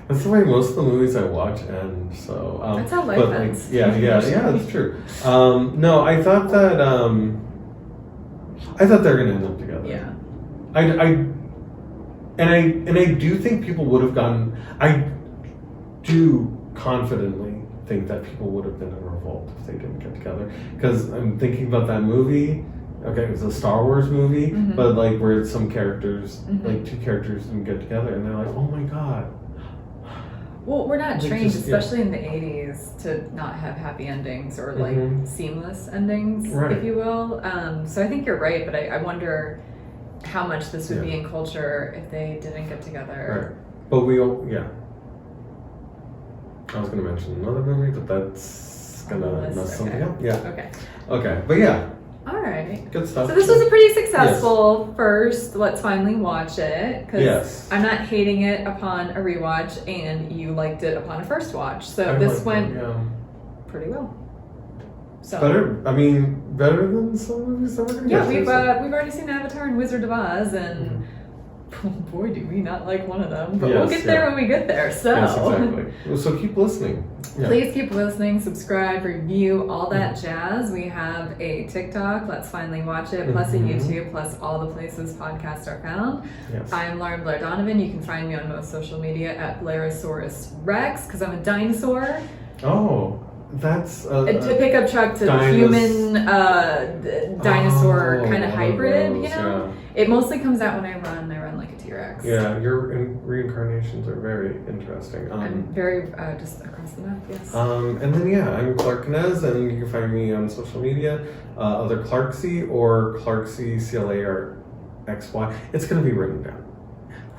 that's the way most of the movies I watch end. So that's how life ends. Yeah, that's true. No, I thought that they were going to end up together. Yeah. And I do think people would have gotten. I do confidently think that people would have been in revolt if they didn't get together. Because I'm thinking about that movie. Okay, it was a Star Wars movie, but like where some characters, like two characters, didn't get together, and they're like, "Oh my god." Well, we're not trained, especially in the 80s, to not have happy endings or like seamless endings, if you will. So I think you're right, but I wonder how much this would be in culture if they didn't get together. Right. But we all, I was going to mention another movie, but that's going to mess something up. Yeah. Okay. But yeah. All right. Good stuff. So this was a pretty successful first. Let's finally watch it. Because I'm not hating it upon a rewatch, and you liked it upon a first watch. So this went pretty well. So better than some movies that we're going to get. We've already seen Avatar and Wizard of Oz, and boy, do we not like one of them. But we'll get there when we get there. So yes, exactly. So keep listening. Yeah. Please keep listening, subscribe, review, all that jazz. We have a TikTok, Let's Finally Watch It, plus a YouTube, plus all the places podcasts are found. Yes. I'm Lauren-Blair Donovan. You can find me on most social media at Blairosaurus Rex, because I'm a dinosaur. Oh. That's a pickup truck to the human dinosaur kind of hybrid, It mostly comes out when I run. I run like a deer. T-Rex. Yeah, your reincarnations are very interesting. I'm very just across the map, yes. And then I'm Clark Canez, and you can find me on social media, either Clarksy or Clarksy CLARXY. It's going to be written down.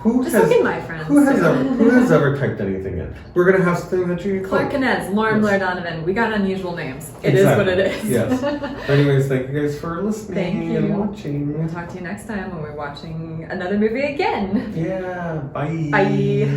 Look at my friends. Who has ever typed anything in? We're going to have something that you Clark Canez, Lauren-Blair Donovan. We got unusual names. It is what it is. Yes. Anyways, thank you guys for listening and watching. We'll talk to you next time when we're watching another movie again. Yeah. Bye. Bye.